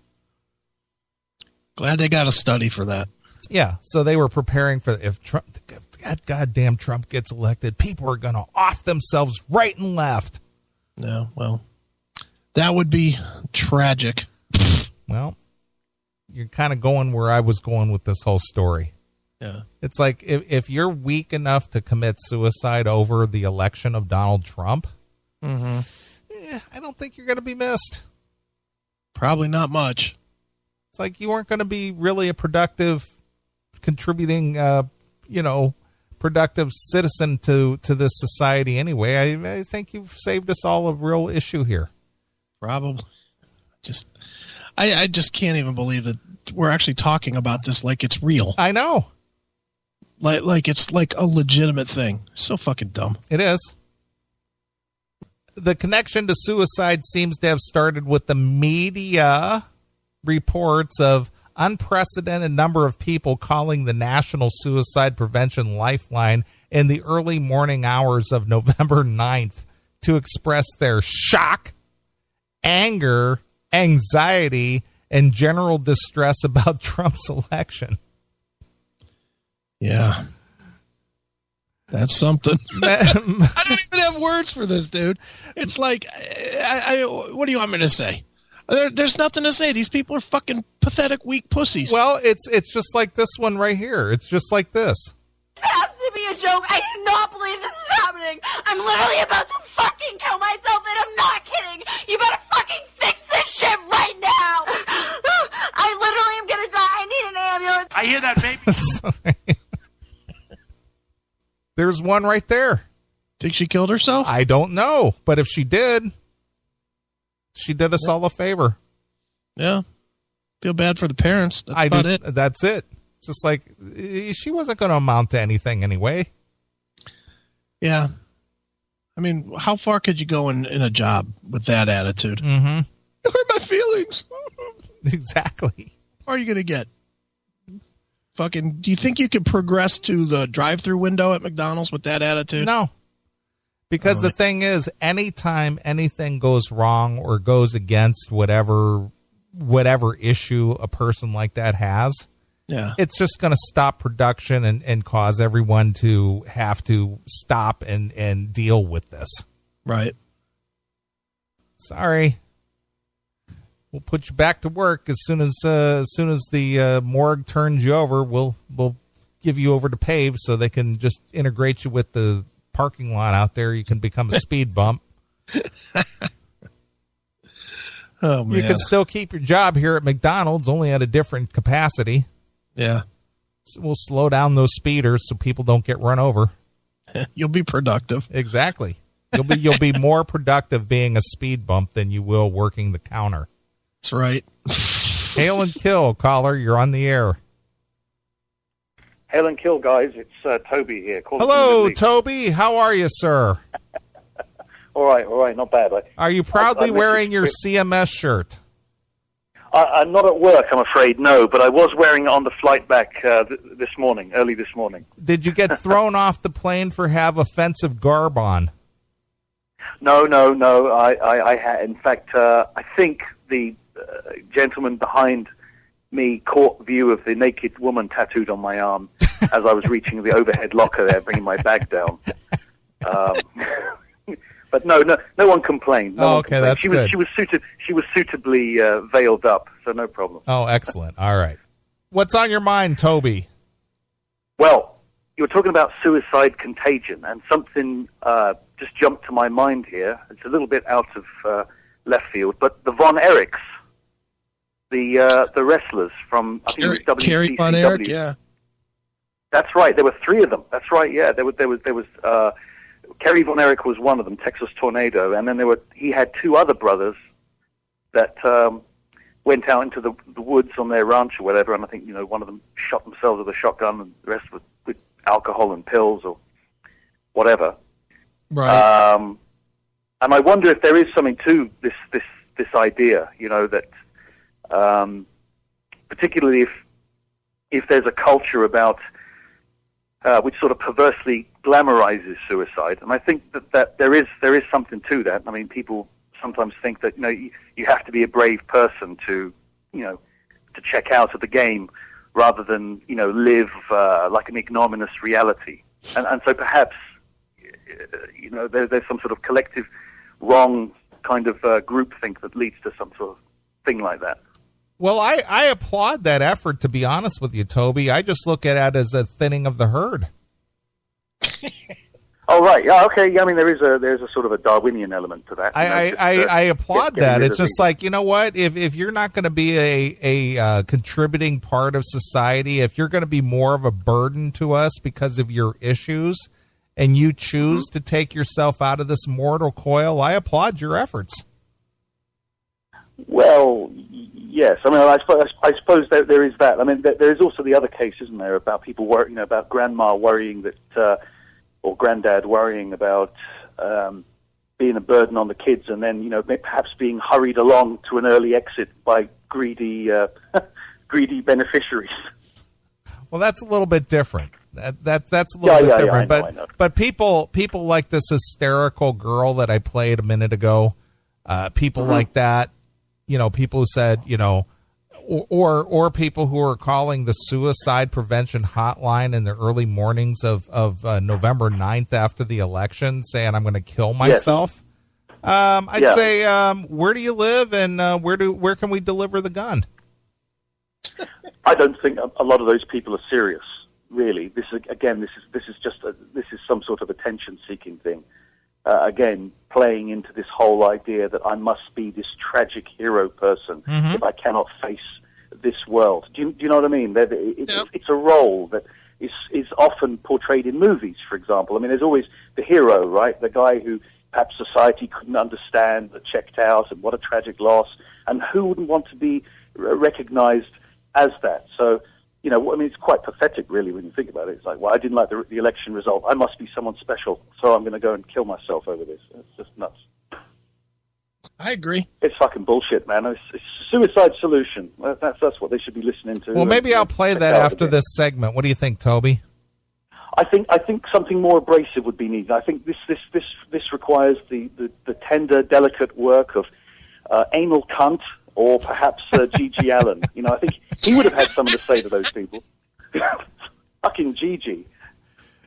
Glad they got a study for that. Yeah, so they were preparing for if goddamn Trump gets elected, people are going to off themselves right and left. Yeah, well, that would be tragic. Well, you're kind of going where I was going with this whole story. Yeah. It's like if you're weak enough to commit suicide over the election of Donald Trump, I don't think you're going to be missed. Probably not much. It's like you weren't going to be really a productive, contributing, productive citizen to this society anyway. I think you've saved us all a real issue here. Probably. I just can't even believe that we're actually talking about this like it's real. I know. Like it's like a legitimate thing. So fucking dumb. It is. The connection to suicide seems to have started with the media reports of unprecedented number of people calling the National Suicide Prevention Lifeline in the early morning hours of November 9th to express their shock, anger, anxiety, and general distress about Trump's election. Yeah. That's something. I don't even have words for this, dude. It's like, what do you want me to say? There's nothing to say. These people are fucking pathetic, weak pussies. Well, it's just like this one right here. It's just like this. It has to be a joke. I do not believe this is happening. I'm literally about to fucking kill myself, and I'm not kidding. You better fucking fix this shit right now. I literally am gonna die. I need an ambulance. I hear that, baby. There's one right there. Think she killed herself? I don't know, but if she did, she did us all a favor. Yeah. Feel bad for the parents. That's about it. That's it. It's just like she wasn't going to amount to anything anyway. Yeah. I mean, how far could you go in a job with that attitude? Mm-hmm. You hurt my feelings. Exactly. What are you going to get? Fucking, do you think you could progress to the drive-through window at McDonald's with that attitude? No. Because the thing is, anytime anything goes wrong or goes against whatever issue a person like that has, it's just going to stop production and cause everyone to have to stop and deal with this. Right. Sorry. We'll put you back to work as soon as the morgue turns you over. We'll give you over to PAVE so they can just integrate you with the parking lot out there. You can become a speed bump. Oh man! You can still keep your job here at McDonald's, only at a different capacity. Yeah. So we'll slow down those speeders so people don't get run over. You'll be productive. Exactly. You'll be more productive being a speed bump than you will working the counter. That's right. Hail and kill, caller. You're on the air. Hail and kill, guys. It's Toby here. Hello, Toby. How are you, sir? All right. Not bad. Are you proudly wearing your CMS shirt? I'm not at work, I'm afraid, no, but I was wearing it on the flight back early this morning. Did you get thrown off the plane for have offensive garb on? No. I had, in fact, I think the gentleman behind me caught view of the naked woman tattooed on my arm as I was reaching the overhead locker there, bringing my bag down. But no one complained. Okay, that's good. She was suitably veiled up, so no problem. Oh, excellent. All right. What's on your mind, Toby? Well, you were talking about suicide contagion, and something just jumped to my mind here. It's a little bit out of left field, but the Von Erichs, the wrestlers from I think it was Kerry Von Erich, yeah. That's right. There were three of them. That's right. Yeah, there was Kerry Von Erich was one of them, Texas Tornado, and then he had two other brothers that went out into the woods on their ranch or whatever, and I think one of them shot themselves with a shotgun, and the rest with alcohol and pills or whatever. Right. And I wonder if there is something to this idea, that particularly if there's a culture about which sort of perversely glamorizes suicide, and I think that there is something to that. I mean, people sometimes think that you have to be a brave person to to check out of the game rather than, live like an ignominious reality. And so perhaps, there's some sort of collective wrong kind of groupthink that leads to some sort of thing like that. Well, I applaud that effort, to be honest with you, Toby. I just look at it as a thinning of the herd. Oh, right. Yeah, okay. Yeah, I mean, there's a sort of a Darwinian element to that. I applaud that. It's just like, you know what? If you're not going to be a contributing part of society, if you're going to be more of a burden to us because of your issues, and you choose to take yourself out of this mortal coil, I applaud your efforts. Well, yes. I mean, I suppose there is that. I mean, there is also the other case, isn't there, about people worrying, about grandma worrying that, or granddad worrying about being a burden on the kids, and then perhaps being hurried along to an early exit by greedy beneficiaries. Well, that's a little bit different. That's a little bit different. I know. But people like this hysterical girl that I played a minute ago. People like that. People who said, or people who are calling the suicide prevention hotline in the early mornings of November 9th after the election, saying I'm going to kill myself. Yes. I'd say, where do you live, and where can we deliver the gun? I don't think a lot of those people are serious. Really, this is some sort of attention-seeking thing. Again, playing into this whole idea that I must be this tragic hero person if I cannot face this world. Do you know what I mean? It's a role that is often portrayed in movies, for example. I mean, there's always the hero, right? The guy who perhaps society couldn't understand, but checked out, and what a tragic loss. And who wouldn't want to be recognized as that? So, I mean, it's quite pathetic, really, when you think about it. It's like, well, I didn't like the election result. I must be someone special, so I'm going to go and kill myself over this. It's just nuts. I agree. It's fucking bullshit, man. It's a suicide solution. That's what they should be listening to. Well, maybe I'll play that after this segment. What do you think, Toby? I think something more abrasive would be needed. I think this requires the tender, delicate work of anal cunt, or perhaps Gigi Allen. I think he would have had something to say to those people. Fucking Gigi.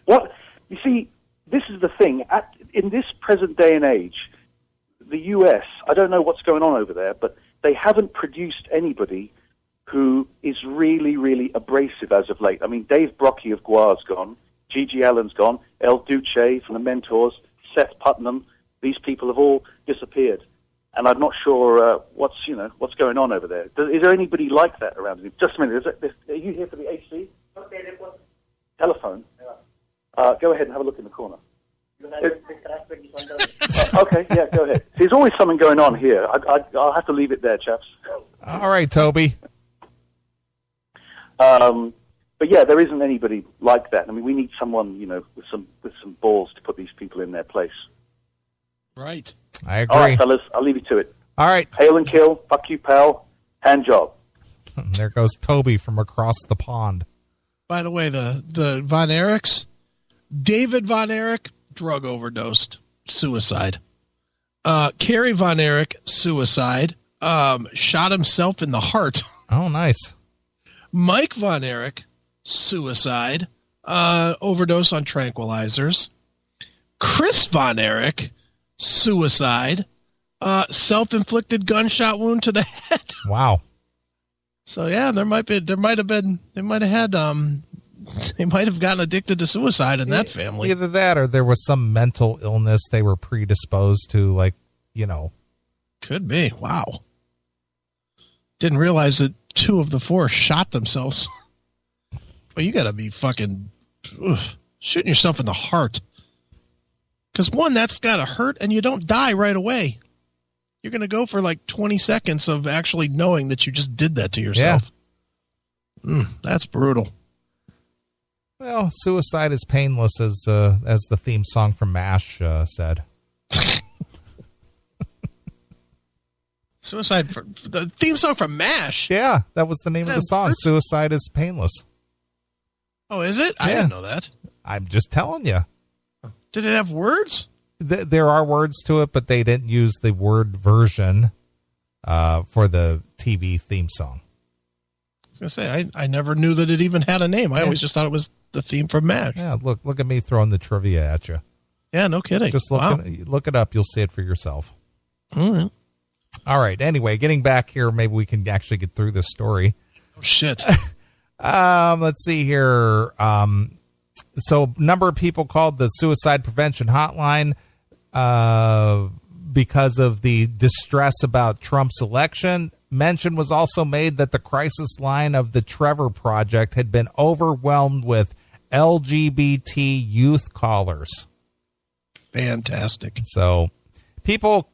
What? You see, this is the thing. In this present day and age, the U.S., I don't know what's going on over there, but they haven't produced anybody who is really, really abrasive as of late. I mean, Dave Brocky of Guar's gone. Gigi Allen's gone. El Duce from the Mentors. Seth Putnam. These people have all disappeared. And I'm not sure what's going on over there. Is there anybody like that around you? Just a minute. Are you here for the AC? Telephone. Go ahead and have a look in the corner. Okay, yeah, go ahead. There's always something going on here. I'll have to leave it there, chaps. All right, Toby. But yeah, there isn't anybody like that. I mean, we need someone, with some balls to put these people in their place. Right. I agree. All right, fellas, I'll leave you to it. All right. Hail and kill. Fuck you, pal. Hand job. There goes Toby from across the pond. By the way, the Von Erichs, David Von Erich, drug overdosed, suicide. Carrie Von Erich, suicide, shot himself in the heart. Oh, nice. Mike Von Erich, suicide, overdose on tranquilizers. Chris Von Erich, suicide, self-inflicted gunshot wound to the head. Wow. So yeah, they might have gotten addicted to suicide in that family. Either that, or there was some mental illness they were predisposed to, Could be. Wow. Didn't realize that 2 of the 4 shot themselves. Well, you got to be fucking shooting yourself in the heart. Because one, that's got to hurt, and you don't die right away. You're going to go for 20 seconds of actually knowing that you just did that to yourself. Yeah. That's brutal. Well, suicide is painless, as the theme song from MASH said. Suicide, the theme song from MASH? Yeah, that was the name of the song. Suicide is painless. Oh, is it? Yeah. I didn't know that. I'm just telling you. Did it have words? There are words to it, but they didn't use the word version for the TV theme song. gonna say I never knew that it even had a name. I always just thought it was the theme from MASH. Yeah, look at me throwing the trivia at you. Yeah, no kidding. Just look it up. You'll see it for yourself. All right. Anyway, getting back here, maybe we can actually get through this story. Oh shit. Let's see here. So number of people called the suicide prevention hotline because of the distress about Trump's election. Mention was also made that the crisis line of the Trevor Project had been overwhelmed with LGBT youth callers. Fantastic. So people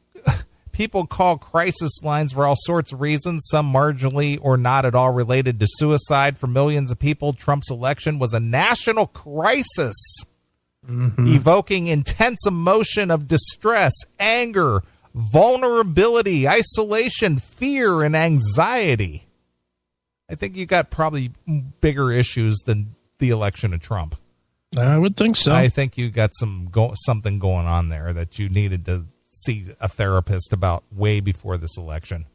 call crisis lines for all sorts of reasons, some marginally or not at all related to suicide. For millions of people, Trump's election was a national crisis, evoking intense emotion of distress, anger, vulnerability, isolation, fear, and anxiety. I think you got probably bigger issues than the election of Trump. I would think so. I think you got something going on there that you needed to see a therapist about way before this election.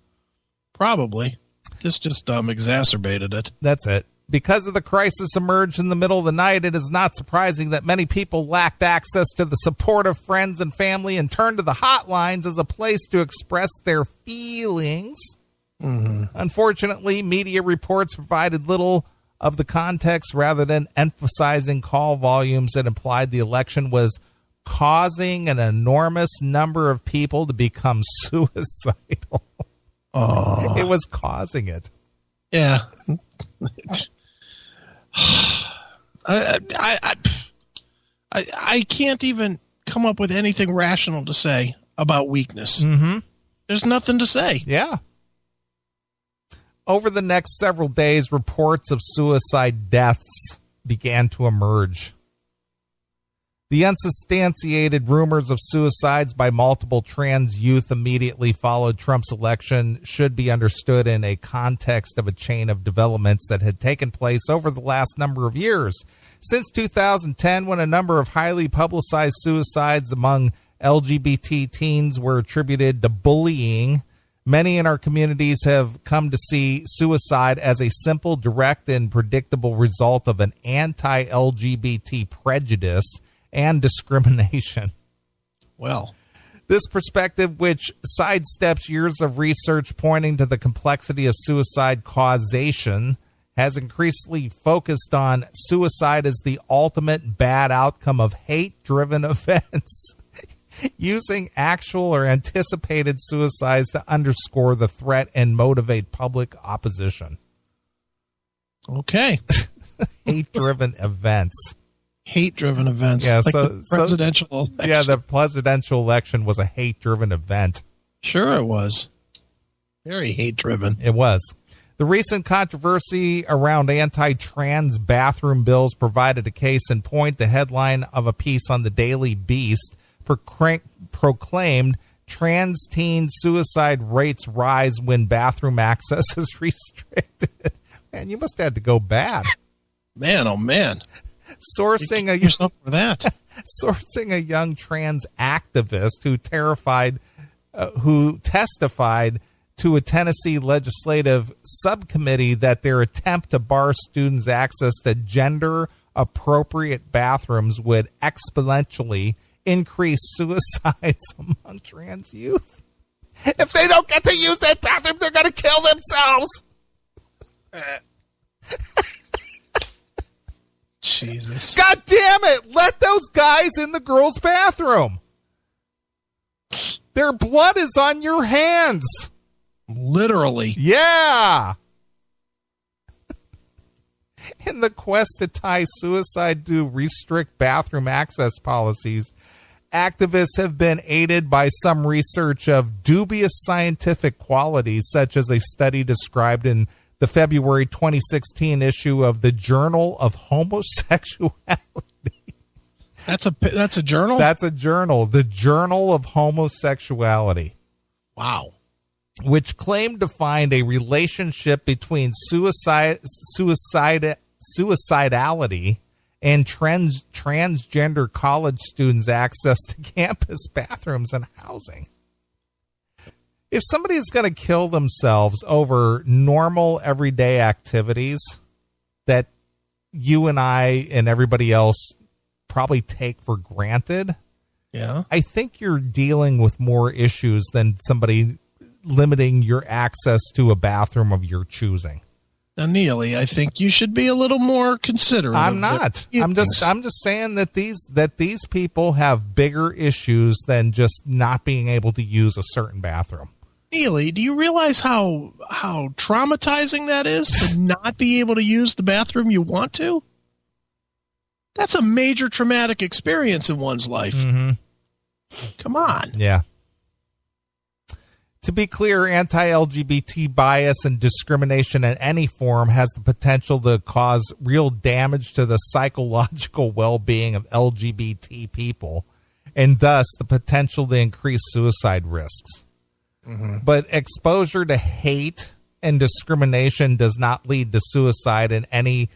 Probably. This just exacerbated it. That's it. Because of the crisis emerged in the middle of the night, it is not surprising that many people lacked access to the support of friends and family and turned to the hotlines as a place to express their feelings. Unfortunately, media reports provided little of the context rather than emphasizing call volumes that implied the election was causing an enormous number of people to become suicidal. Oh. It was causing it. Yeah. I can't even come up with anything rational to say about weakness. There's nothing to say. Yeah. Over the next several days, reports of suicide deaths began to emerge. The unsubstantiated rumors of suicides by multiple trans youth immediately followed Trump's election should be understood in a context of a chain of developments that had taken place over the last number of years. Since 2010, when a number of highly publicized suicides among LGBT teens were attributed to bullying, many in our communities have come to see suicide as a simple, direct, and predictable result of an anti-LGBT prejudice and discrimination. Well, this perspective, which sidesteps years of research pointing to the complexity of suicide causation, has increasingly focused on suicide as the ultimate bad outcome of hate-driven events, using actual or anticipated suicides to underscore the threat and motivate public opposition. Okay. Hate-driven events. Hate-driven events. Yeah, like the presidential election. Yeah, the presidential election was a hate-driven event. Sure it was. Very hate-driven. It was. The recent controversy around anti-trans bathroom bills provided a case in point. The headline of a piece on the Daily Beast proclaimed trans teen suicide rates rise when bathroom access is restricted. Man, you must have had to go bad. Man, oh man. Sourcing a young trans activist who testified to a Tennessee legislative subcommittee that their attempt to bar students' access to gender-appropriate bathrooms would exponentially increase suicides among trans youth. If they don't get to use that bathroom, they're going to kill themselves. Jesus. God damn it. Let those guys in the girls' bathroom. Their blood is on your hands. Literally. Yeah. In the quest to tie suicide to restrict bathroom access policies, activists have been aided by some research of dubious scientific qualities, such as a study described in the February 2016 issue of the Journal of Homosexuality. That's a journal? That's a journal, the Journal of Homosexuality. Wow. Which claimed to find a relationship between suicidality and transgender college students' access to campus bathrooms and housing. if somebody's going to kill themselves over normal everyday activities that you and I and everybody else probably take for granted, Yeah. I think you're dealing with more issues than somebody limiting your access to a bathroom of your choosing. Now, Neely, I think you should be a little more considerate. I'm not. I'm just saying that these people have bigger issues than just not being able to use a certain bathroom. Neely, do you realize how traumatizing that is to not be able to use the bathroom you want to? That's a major traumatic experience in one's life. Mm-hmm. Come on. Yeah. To be clear, anti-LGBT bias and discrimination in any form has the potential to cause real damage to the psychological well-being of LGBT people, and thus the potential to increase suicide risks. Mm-hmm. But exposure to hate and discrimination does not lead to suicide in any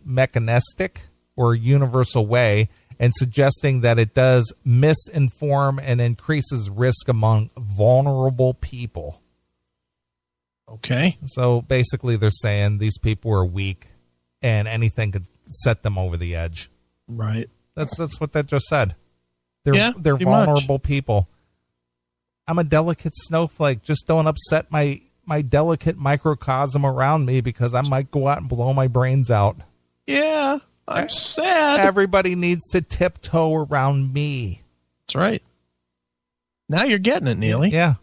mechanistic or universal way, and suggesting that it does misinform and increases risk among vulnerable people. Okay. So basically they're saying these people are weak and anything could set them over the edge. Right. That's what that just said. They're pretty vulnerable people. I'm a delicate snowflake. Just don't upset my delicate microcosm around me, because I might go out and blow my brains out. Yeah. I'm sad. Everybody needs to tiptoe around me. That's right. Now you're getting it, Neely. Yeah.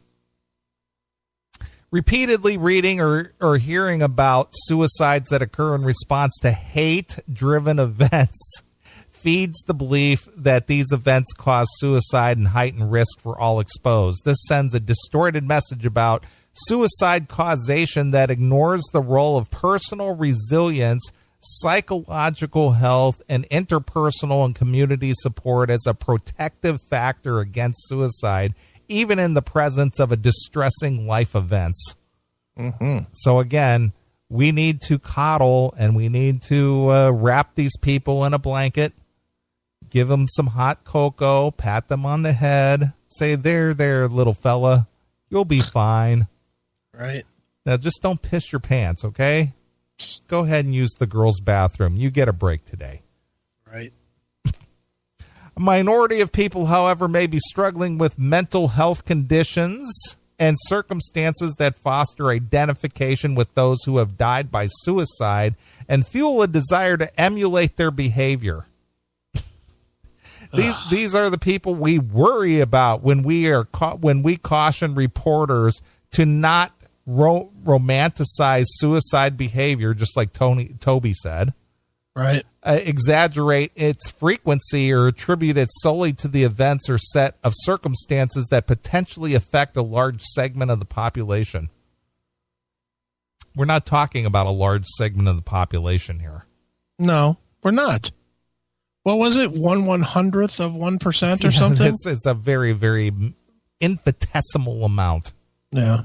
Repeatedly reading or hearing about suicides that occur in response to hate-driven events feeds the belief that these events cause suicide and heighten risk for all exposed. This sends a distorted message about suicide causation that ignores the role of personal resilience, psychological health, and interpersonal and community support as a protective factor against suicide, even in the presence of a distressing life events. Mm-hmm. So again, we need to coddle and we need to wrap these people in a blanket, give them some hot cocoa, pat them on the head, say, there, little fella, you'll be fine. Right. Now just don't piss your pants, okay? Go ahead and use the girls' bathroom. You get a break today. Right. A minority of people, however, may be struggling with mental health conditions and circumstances that foster identification with those who have died by suicide and fuel a desire to emulate their behavior. These are the people we worry about when we caution reporters to not romanticize suicide behavior, just like Toby said. Right. Exaggerate its frequency or attribute it solely to the events or set of circumstances that potentially affect a large segment of the population. We're not talking about a large segment of the population here. No, we're not. What was it? 1/100th of 1% or something? It's a very, very infinitesimal amount. Yeah.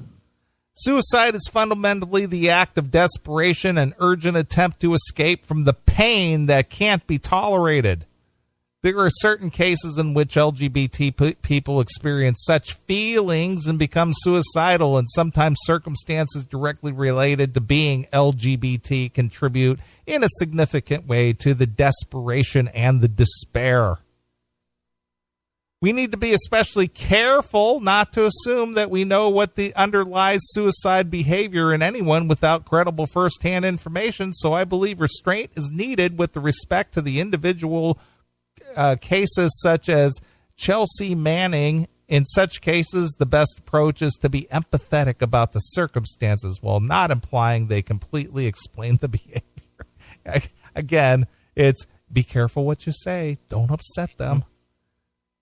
Suicide is fundamentally the act of desperation and urgent attempt to escape from the pain that can't be tolerated. There are certain cases in which LGBT people experience such feelings and become suicidal, and sometimes circumstances directly related to being LGBT contribute in a significant way to the desperation and the despair. We need to be especially careful not to assume that we know what underlies suicide behavior in anyone without credible firsthand information, so I believe restraint is needed with respect to the individual cases such as Chelsea Manning. In such cases, the best approach is to be empathetic about the circumstances while not implying they completely explain the behavior. Again, it's be careful what you say. Don't upset them.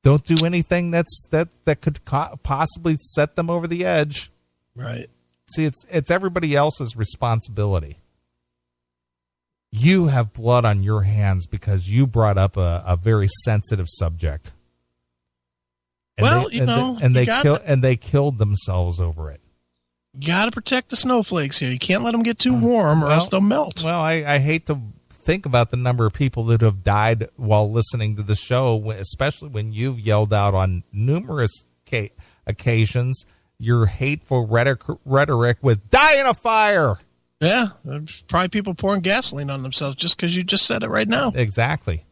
Don't do anything that could possibly set them over the edge. Right. See, it's everybody else's responsibility. You have blood on your hands because you brought up a very sensitive subject. And they killed themselves over it. You got to protect the snowflakes here. You can't let them get too warm or else they'll melt. Well, I hate to think about the number of people that have died while listening to the show, especially when you've yelled out on numerous occasions your hateful rhetoric with "die in a fire." Yeah, there's probably people pouring gasoline on themselves just because you just said it right now. Exactly.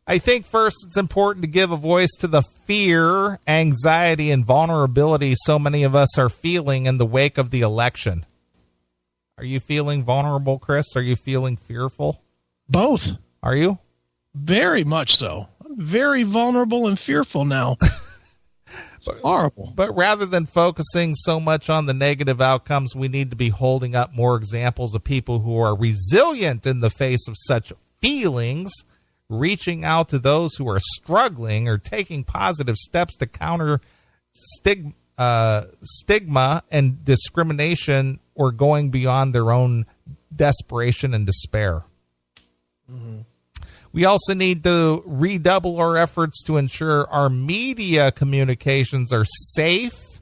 I think first it's important to give a voice to the fear, anxiety, and vulnerability so many of us are feeling in the wake of the election. Are you feeling vulnerable, Chris? Are you feeling fearful? Both. Are you? Very much so. I'm very vulnerable and fearful now. It's horrible. But rather than focusing so much on the negative outcomes, we need to be holding up more examples of people who are resilient in the face of such feelings, reaching out to those who are struggling or taking positive steps to counter stigma and discrimination, or going beyond their own desperation and despair. Mm-hmm. We also need to redouble our efforts to ensure our media communications are safe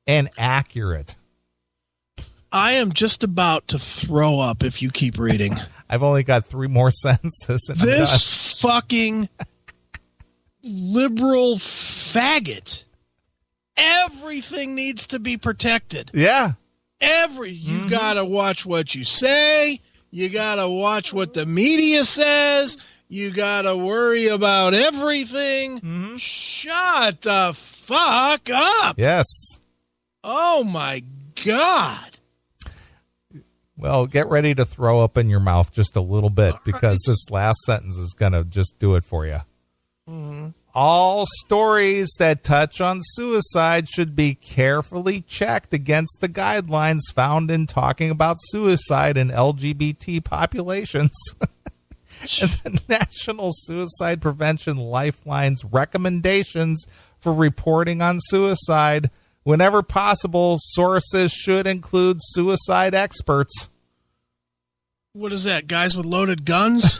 and accurate. I am just about to throw up if you keep reading. I've only got 3 more sentences. And this fucking liberal faggot. Everything needs to be protected. Yeah. You gotta watch what you say. You gotta watch what the media says. You gotta worry about everything. Mm-hmm. Shut the fuck up. Yes. Oh my God. Well, get ready to throw up in your mouth just a little bit, because this last sentence is going to just do it for you. Mm-hmm. All stories that touch on suicide should be carefully checked against the guidelines found in talking about suicide in LGBT populations. And the National Suicide Prevention Lifeline's recommendations for reporting on suicide. Whenever possible, sources should include suicide experts. What is that, guys with loaded guns?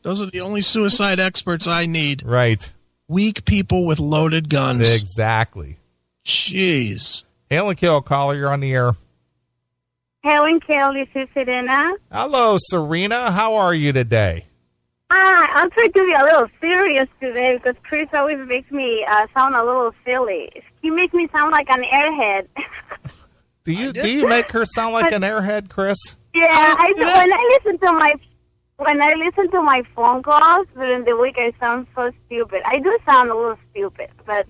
Those are the only suicide experts I need. Right. Weak people with loaded guns. Exactly. Jeez. Hail and Kill, caller, you're on the air. Hail and Kill, this is Serena. Hello, Serena. How are you today? I'm trying to be a little serious today because Chris always makes me sound a little silly. He makes me sound like an airhead. Do you make her sound like an airhead, Chris? Yeah, I do. When I listen to my phone calls during the week, I sound so stupid. I do sound a little stupid, but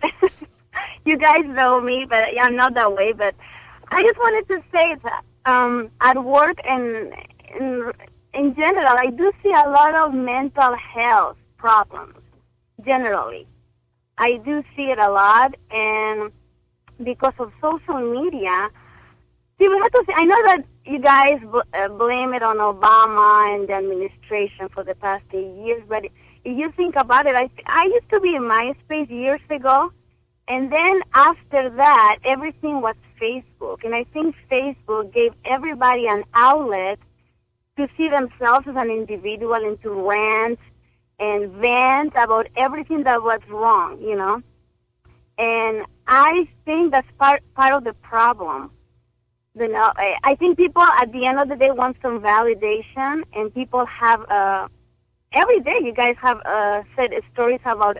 you guys know me, but I'm not that way. But I just wanted to say that at work and in general, I do see a lot of mental health problems, generally. I do see it a lot, and because of social media, see, we have to say, I know that you guys blame it on Obama and the administration for the past 8 years, but if you think about it, I used to be in MySpace years ago, and then after that, everything was Facebook, and I think Facebook gave everybody an outlet to see themselves as an individual and to rant and vent about everything that was wrong, you know. And I think that's part of the problem. You know, I think people at the end of the day want some validation, and people have every day. You guys have said stories about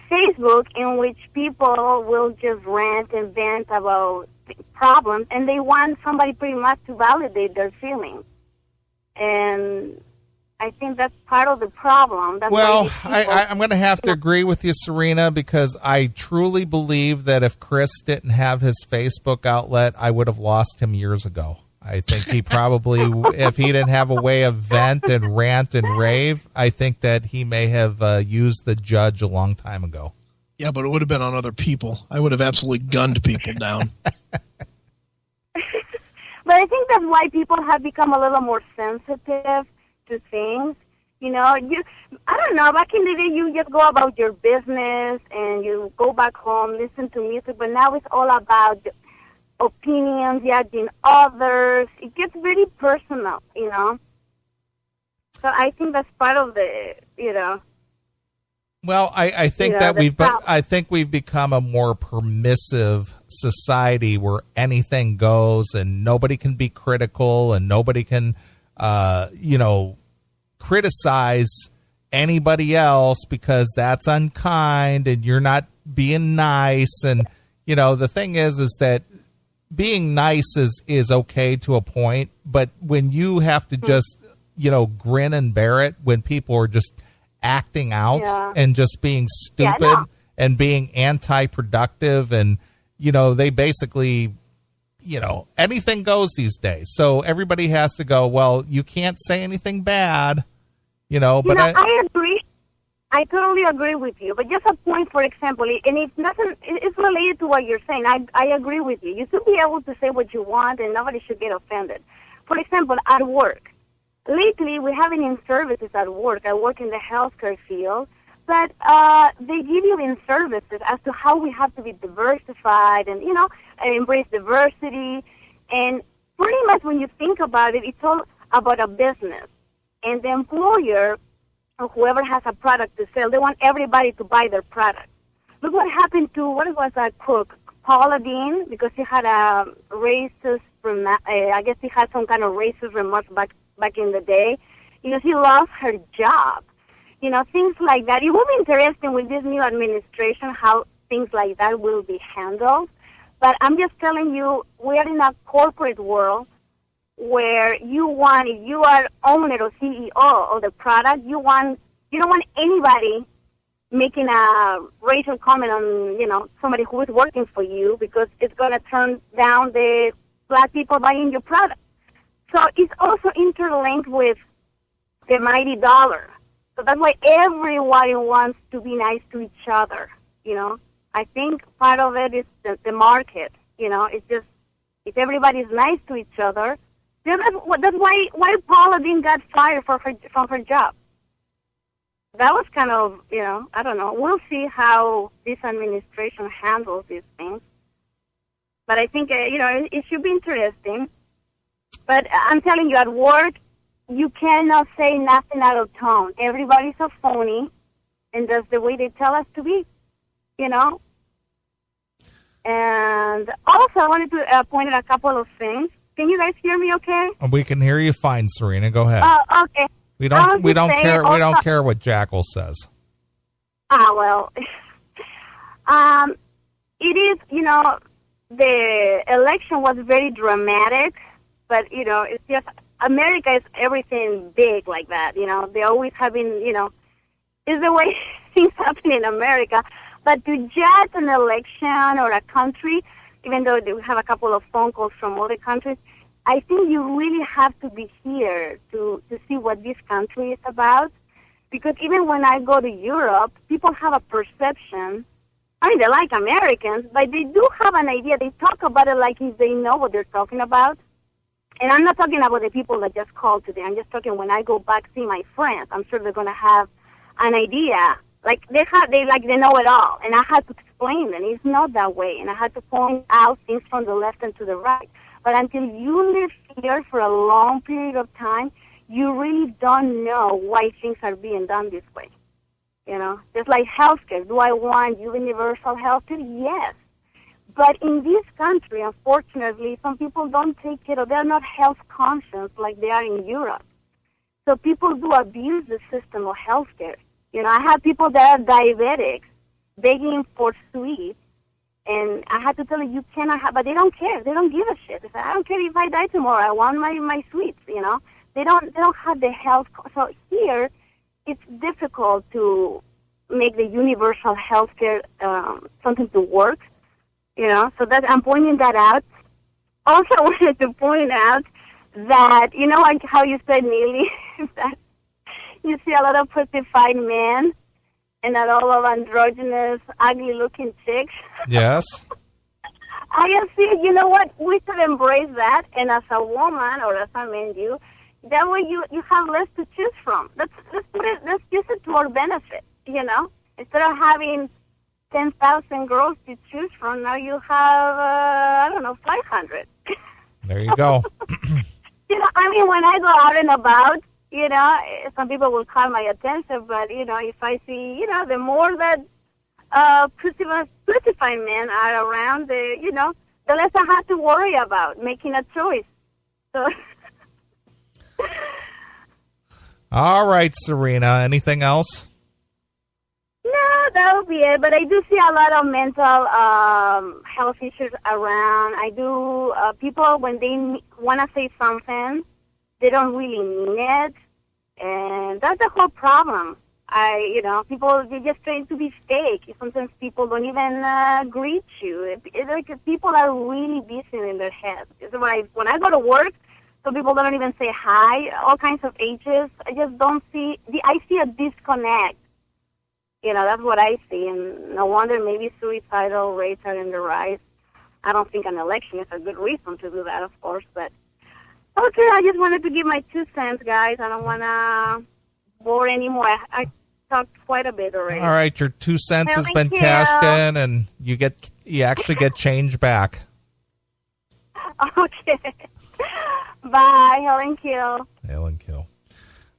Facebook in which people will just rant and vent about problems, and they want somebody pretty much to validate their feelings. And I think that's part of the problem. That's I'm going to have to agree with you, Serena, because I truly believe that if Chris didn't have his Facebook outlet, I would have lost him years ago. I think he probably, if he didn't have a way of vent and rant and rave, I think that he may have used the judge a long time ago. Yeah, but it would have been on other people. I would have absolutely gunned people down. But I think that's why people have become a little more sensitive to things. You know, I don't know, back in the day you just go about your business and you go back home, listen to music, but now it's all about opinions, judging others. It gets very personal, you know. So I think that's part of the, you know. Well, I think I think we've become a more permissive society where anything goes and nobody can be critical and nobody can, criticize anybody else because that's unkind and you're not being nice. And, the thing is that being nice is okay to a point, but when you have to just, grin and bear it when people are just acting out and just being stupid and being anti-productive and, they basically, anything goes these days. So everybody has to go, well, you can't say anything bad, but I agree. I totally agree with you, but just a point, for example, and it's related to what you're saying. I agree with you. You should be able to say what you want and nobody should get offended. For example, at work. Lately, we have been in services at work. I work in the healthcare field, but they give you in services as to how we have to be diversified and, embrace diversity. And pretty much when you think about it, it's all about a business. And the employer, or whoever has a product to sell, they want everybody to buy their product. Look what happened to, what was that cook, Paula Dean, because he had a racist, I guess he had some kind of racist remarks back in the day, because he lost her job. Things like that. It will be interesting with this new administration how things like that will be handled. But I'm just telling you, we are in a corporate world where if you are owner or CEO of the product, you don't want anybody making a racial comment on, somebody who is working for you because it's going to turn down the black people buying your product. So it's also interlinked with the mighty dollar. So that's why everybody wants to be nice to each other, I think part of it is the market, it's just, if everybody's nice to each other, that's why Paula Dean got fired from her job. That was kind of, I don't know. We'll see how this administration handles these things. But I think, it should be interesting. But I'm telling you, at work, you cannot say nothing out of tone. Everybody's a phony, and that's the way they tell us to be, And also, I wanted to point out a couple of things. Can you guys hear me okay? We can hear you fine, Serena. Go ahead. Oh, okay. We don't care. We don't care what Jackal says. Well, it is. The election was very dramatic, but it's just America is everything big like that. They always have been. It's the way things happen in America. But to judge an election or a country, even though we have a couple of phone calls from other countries, I think you really have to be here to see what this country is about. Because even when I go to Europe, people have a perception. I mean, they like Americans, but they do have an idea. They talk about it like if they know what they're talking about. And I'm not talking about the people that just called today. I'm just talking when I go back see my friends. I'm sure they're going to have an idea. Like they know it all, and I had to explain them. It's not that way, and I had to point out things from the left and to the right. But until you live here for a long period of time, you really don't know why things are being done this way. Just like healthcare. Do I want universal healthcare? Yes, but in this country, unfortunately, some people don't take it, or they're not health conscious like they are in Europe. So people do abuse the system of healthcare. I have people that are diabetics begging for sweets, and I had to tell them, you cannot have, but they don't care. They don't give a shit. They say, I don't care if I die tomorrow. I want my sweets, They don't have the health. So here, it's difficult to make the universal health care something to work, So that I'm pointing that out. Also, I wanted to point out that, like how you said, Neely, that you see a lot of pussified men and a lot of androgynous, ugly-looking chicks. Yes. I just see, you know what? We should embrace that, and as a woman or as a man, that way you have less to choose from. Let's use it to our benefit, Instead of having 10,000 girls to choose from, now you have 500. There you go. When I go out and about, some people will call my attention, but, if I see, the more that crucified men are around, the less I have to worry about making a choice. So. All right, Serena. Anything else? No, that would be it. But I do see a lot of mental health issues around. I do. People, when they want to say something, they don't really mean it. And that's the whole problem. People, they're just trying to be fake. Sometimes people don't even greet you. It's like people are really busy in their heads. When I go to work, some people don't even say hi, all kinds of ages. I just don't see, I see a disconnect. That's what I see. And no wonder maybe suicidal rates are in the rise. I don't think an election is a good reason to do that, of course. But, okay, I just wanted to give my 2 cents, guys. I don't want to bore anymore. I talked quite a bit already. All right, your 2 cents has been cashed in, and you actually get change back. Okay. Bye. Hail and kill. Hail and kill.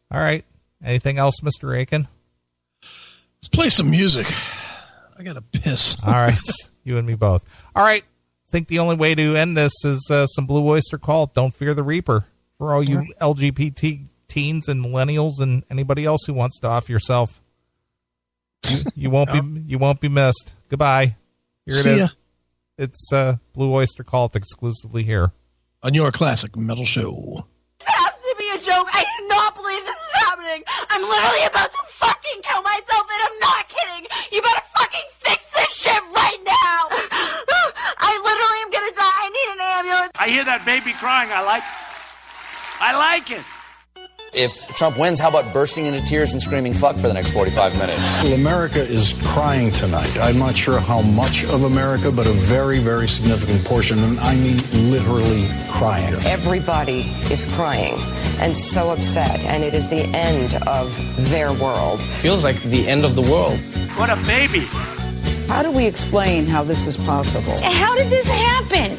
All right. Anything else, Mr. Aiken? Let's play some music. I got to piss. All right. You and me both. All right. I think the only way to end this is some Blue Oyster Cult. Don't fear the Reaper. For all you LGBT teens and millennials and anybody else who wants to off yourself. You won't be missed. Goodbye. Here it See is. ya. It's Blue Oyster Cult exclusively here on your classic metal show. It has to be a joke. I cannot believe this is happening. I'm literally about to fucking kill myself, and I'm not kidding. You better fucking fix this shit right now. I literally am gonna die. I need an ambulance. I hear that baby crying. I like it. If Trump wins, how about bursting into tears and screaming fuck for the next 45 minutes? Well, America is crying tonight. I'm not sure how much of America, but a very, very significant portion, and I mean literally crying. Everybody is crying and so upset, and it is the end of their world. Feels like the end of the world. What a baby. How do we explain how this is possible? How did this happen?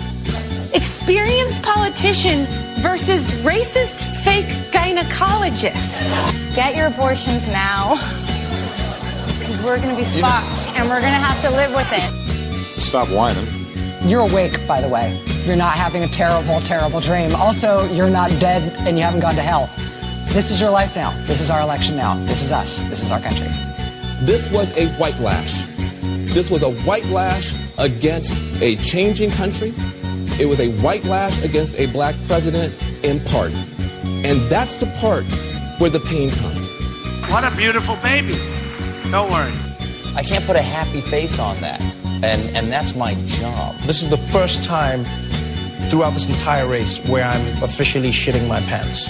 Experienced politician versus racist fake gynecologist. Get your abortions now, because we're going to be fucked, and we're going to have to live with it. Stop whining. You're awake, by the way. You're not having a terrible, terrible dream. Also, you're not dead and you haven't gone to hell. This is your life now. This is our election now. This is us. This is our country. This was a white lash. This was a white lash against a changing country. It was a white lash against a black president in part. And that's the part where the pain comes. What a beautiful baby. Don't worry. I can't put a happy face on that. And that's my job. This is the first time throughout this entire race where I'm officially shitting my pants.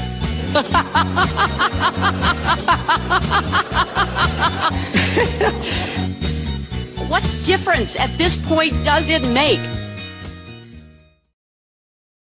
What difference at this point does it make?